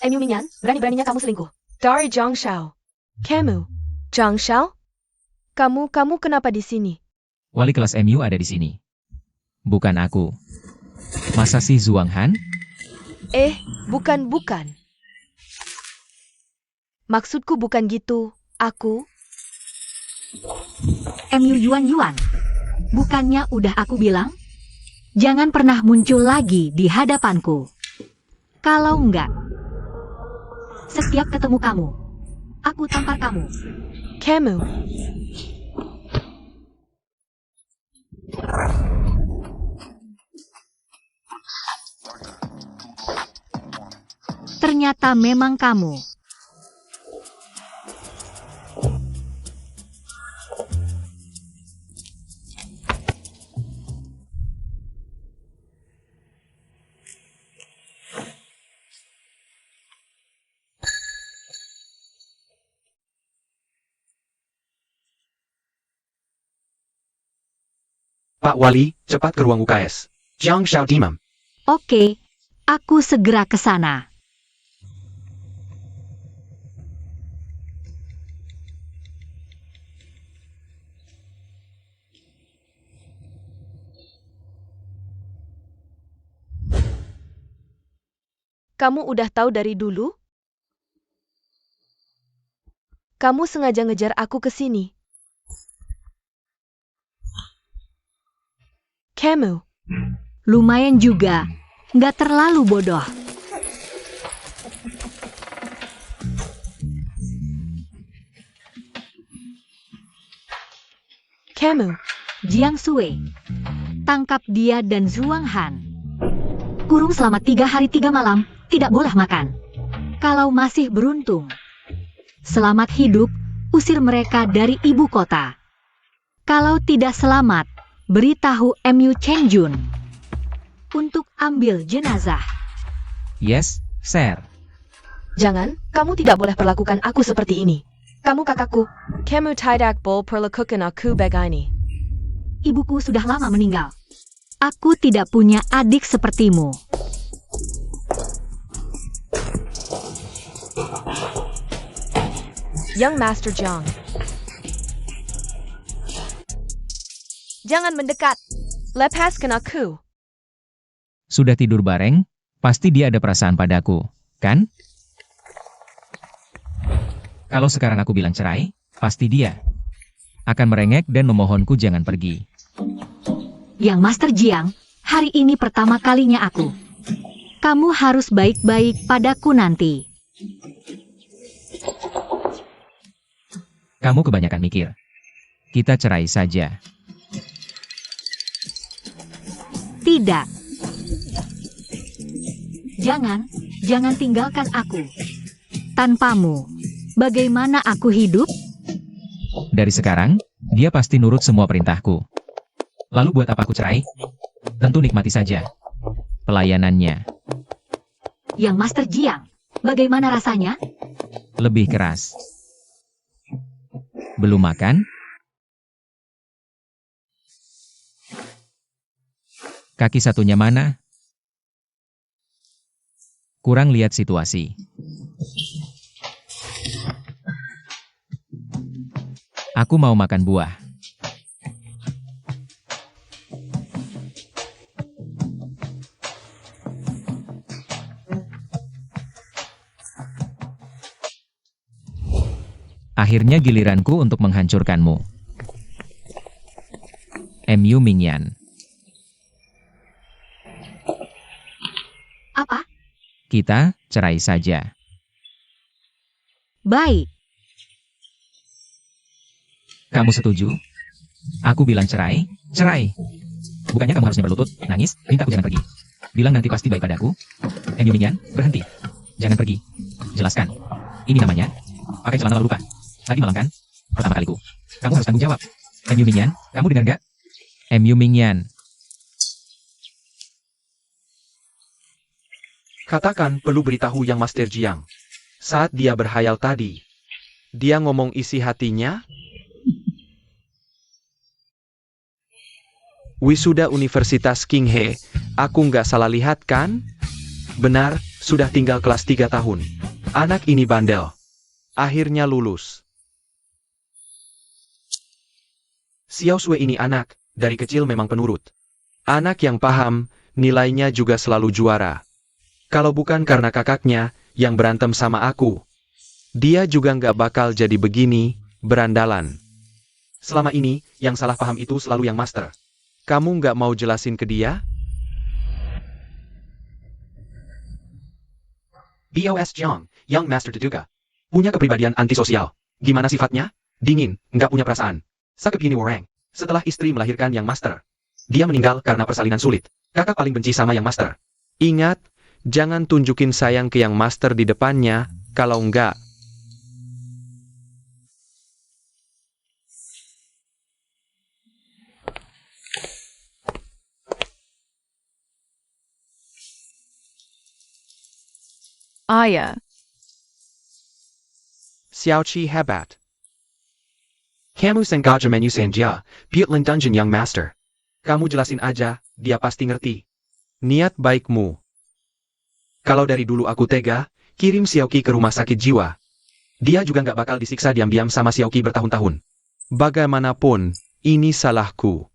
Miu Mingyan, berani-beraninya kamu selingkuh. Dari Zhang Shao. Kamu, Zhang Shao? Kamu kenapa di sini? Wali kelas MU ada di sini. Bukan aku. Masa sih Zhuang Han? Bukan. Maksudku bukan gitu. MU Yuan. Bukannya udah aku bilang? Jangan pernah muncul lagi di hadapanku. Kalau enggak, setiap ketemu kamu, aku tampar kamu. Kamu. Ternyata memang kamu. Pak Wali, cepat ke ruang UKS. Jiang Xiao Dimam. Oke, aku segera ke sana. Kamu udah tahu dari dulu? Kamu sengaja ngejar aku ke sini. Kamu. Lumayan juga, nggak terlalu bodoh. Kamu. Jiang Sui. Tangkap dia dan Zhuang Han. Kurung selama 3 hari 3 malam, tidak boleh makan. Kalau masih beruntung, selamat hidup, usir mereka dari ibu kota. Kalau tidak selamat, beritahu MU Chenjun untuk ambil jenazah. Yes, sir. Jangan, kamu tidak boleh perlakukan aku seperti ini. Kamu kakakku. Kamu tidak boleh perlakukan aku begini. Ibuku sudah lama meninggal. Aku tidak punya adik sepertimu. Young Master Jiang. Jangan mendekat. Lepaskan aku. Sudah tidur bareng? Pasti dia ada perasaan padaku, kan? Kalau sekarang aku bilang cerai, pasti dia akan merengek dan memohonku jangan pergi. Yang Master Jiang, hari ini pertama kalinya aku. Kamu harus baik-baik padaku nanti. Kamu kebanyakan mikir. Kita cerai saja. Tidak. Jangan tinggalkan aku. Tanpamu, bagaimana aku hidup? Dari sekarang, dia pasti nurut semua perintahku. Lalu buat apa aku cerai? Tentu nikmati saja pelayanannya. Yang Master Jiang, bagaimana rasanya? Lebih keras. Belum makan? Kaki satunya mana? Kurang lihat situasi. Aku mau makan buah. Akhirnya giliranku untuk menghancurkanmu. MU Mingyan. Apa? Kita cerai saja. Baik. Kamu setuju? Aku bilang cerai, cerai. Bukannya kamu harusnya berlutut, nangis, minta aku jangan pergi. Bilang nanti pasti baik padaku. MU Mingyan, berhenti. Jangan pergi. Jelaskan. Ini namanya pakai celana lalu lupa. Tadi malam kan? Pertama kaliku. Kamu harus tanggung jawab. MU Mingyan, kamu dengar gak? MU Mingyan. Katakan perlu beritahu yang Master Jiang. Saat dia berhayal tadi, dia ngomong isi hatinya. Wisuda Universitas King He, aku nggak salah lihat kan? Benar, sudah tinggal kelas 3 tahun. Anak ini bandel. Akhirnya lulus. Xiao Sui ini anak, dari kecil memang penurut. Anak yang paham, nilainya juga selalu juara. Kalau bukan karena kakaknya, yang berantem sama aku, dia juga nggak bakal jadi begini, berandalan. Selama ini, yang salah paham itu selalu yang master. Kamu nggak mau jelasin ke dia? BOS Jiang, Young Master Teduka. Punya kepribadian antisosial. Gimana sifatnya? Dingin, nggak punya perasaan. Sakep ini orang. Setelah istri melahirkan yang master. Dia meninggal karena persalinan sulit. Kakak paling benci sama yang master. Ingat, jangan tunjukin sayang ke yang master di depannya, kalau enggak. Ayah, Xiaoqi hebat. Kamu sengaja menyusahin dia, Butlin Dungeon Young Master. Kamu jelasin aja, dia pasti ngerti. Niat baikmu. Kalau dari dulu aku tega, kirim Xiaoqi ke rumah sakit jiwa. Dia juga nggak bakal disiksa diam-diam sama Xiaoqi bertahun-tahun. Bagaimanapun, ini salahku.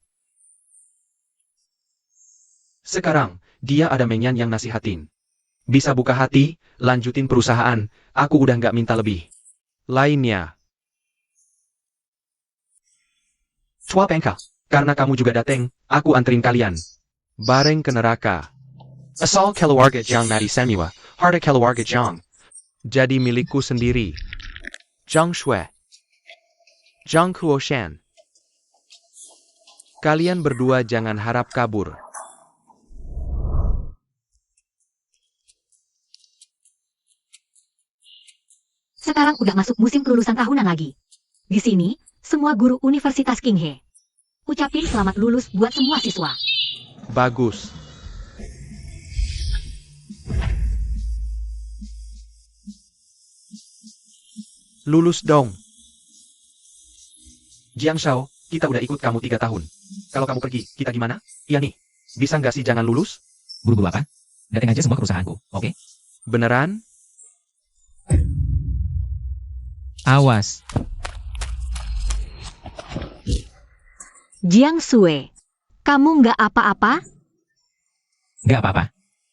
Sekarang, dia ada Mengyan yang nasihatin. Bisa buka hati, lanjutin perusahaan, aku udah nggak minta lebih. Lainnya, Chua Pengka, karena kamu juga dateng, aku anterin kalian. bareng ke neraka. Asal keluarga Jiang mati semua, harta keluarga Jiang. Jadi milikku sendiri. Zhang Shui. Zhang Kuoshan. Kalian berdua jangan harap kabur. Sekarang udah masuk musim kelulusan tahunan lagi. Di sini, semua guru Universitas Qinghe. Ucapin selamat lulus buat semua siswa. Bagus. Lulus dong. Jiang Shao, kita udah ikut kamu 3 tahun. Kalau kamu pergi, kita gimana? Iya nih, bisa nggak sih jangan lulus? Buru-buru apa? Dateng aja semua ke perusahaanku, oke? Beneran? Awas. Jiang Sui, kamu nggak apa-apa? Nggak apa-apa.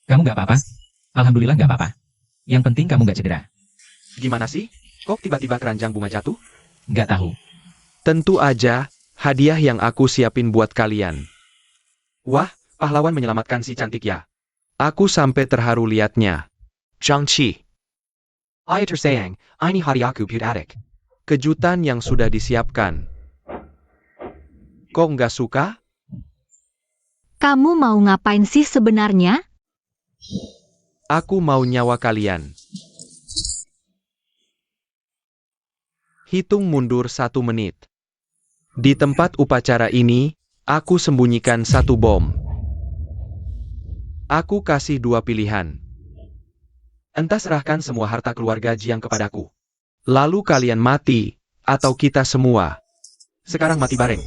Kamu nggak apa-apa? Alhamdulillah nggak apa-apa. Yang penting kamu nggak cedera. Gimana sih? Kok tiba-tiba keranjang bunga jatuh? Nggak tahu. Tentu aja, hadiah yang aku siapin buat kalian. Wah, pahlawan menyelamatkan si cantik ya. Aku sampai terharu liatnya. Zhang Qi, Ayah tersayang, ini hadiah aku buat adik. kejutan yang sudah disiapkan. Kok nggak suka? Kamu mau ngapain sih sebenarnya? Aku mau nyawa kalian. Hitung mundur 1 menit. Di tempat upacara ini, aku sembunyikan 1 bom. Aku kasih 2 pilihan. Entah serahkan semua harta keluarga Jiang kepadaku. Lalu kalian mati, atau kita semua. Sekarang mati bareng.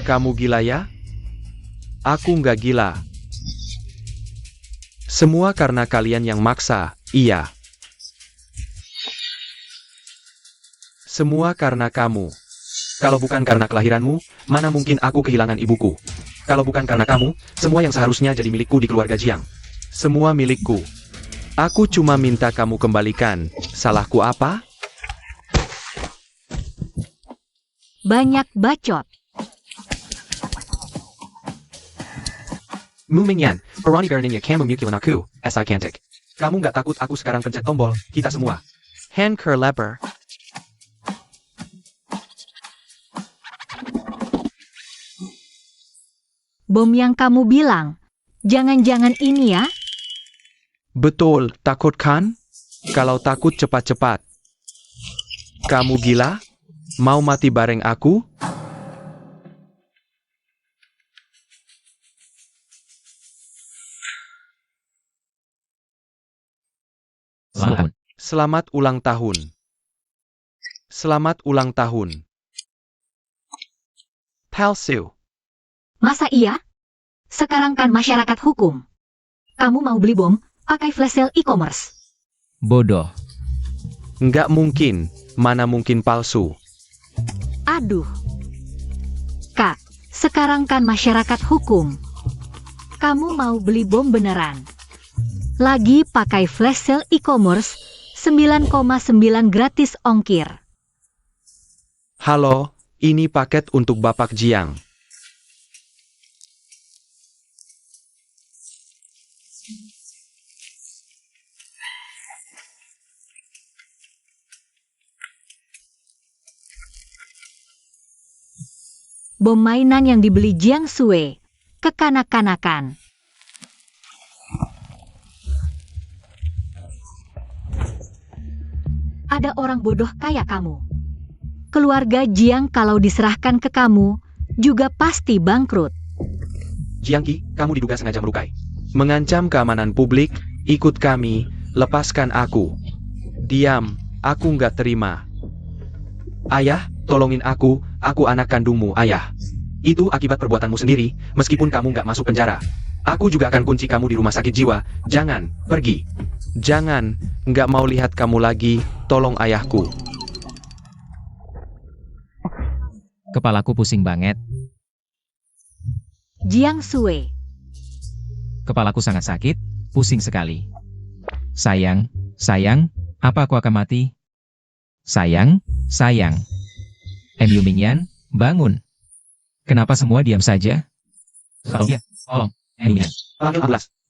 Kamu gila ya? Aku nggak gila. Semua karena kalian yang maksa, iya. Semua karena kamu. Kalau bukan karena kelahiranmu, mana mungkin aku kehilangan ibuku. Kalau bukan karena kamu, semua yang seharusnya jadi milikku di keluarga Jiang. Semua milikku. Aku cuma minta kamu kembalikan. Salahku apa? Banyak bacot. Mu Mingyan, Peroni Berninya kamu mukilan aku, asai cantik. Kamu nggak takut aku sekarang pencet tombol, kita semua. Handker leper. Bom yang kamu bilang. Jangan-jangan ini ya? Betul, takut kan? Kalau takut cepat-cepat. Kamu gila? Mau mati bareng aku? Selamat. Selamat ulang tahun. Selamat ulang tahun. Palsu. Masa iya? Sekarang kan masyarakat hukum. Kamu mau beli bom, pakai flash sale e-commerce. Bodoh. Nggak mungkin. Mana mungkin palsu. Aduh. Kak, sekarang kan masyarakat hukum. Kamu mau beli bom beneran. Lagi pakai flash sale e-commerce, 9,9 gratis ongkir. Halo, Ini paket untuk Bapak Jiang. Bom mainan yang dibeli Jiang Sui. Kekanak-kanakan. Ada orang bodoh kayak kamu. Keluarga Jiang kalau diserahkan ke kamu, juga pasti bangkrut. Jiang Qi, kamu diduga sengaja melukai. Mengancam keamanan publik, ikut kami, lepaskan aku. Diam, aku nggak terima. Ayah, tolongin aku anak kandungmu, ayah. Itu akibat perbuatanmu sendiri, meskipun kamu nggak masuk penjara. Aku juga akan kunci kamu di rumah sakit jiwa, jangan, pergi. Jangan, nggak mau lihat kamu lagi, tolong ayahku. Kepalaku pusing banget. Jiang Sui. Kepalaku sangat sakit, pusing sekali. Sayang, apa aku akan mati? Sayang. Yu Mingyan, bangun. Kenapa semua diam saja? Tolong, Yu Mingyan.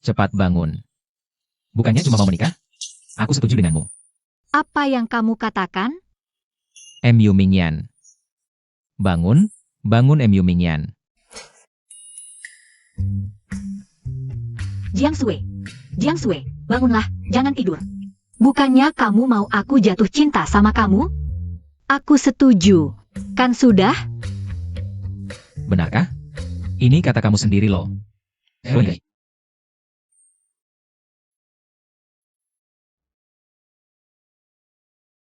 Cepat bangun. Bukannya cuma mau menikah? Aku setuju denganmu. Apa yang kamu katakan? Yu Mingyan. Bangun Yu Mingyan. Jiang Sui, bangunlah, jangan tidur. Bukannya kamu mau aku jatuh cinta sama kamu? Aku setuju. Kan sudah? Benarkah? Ini kata kamu sendiri loh.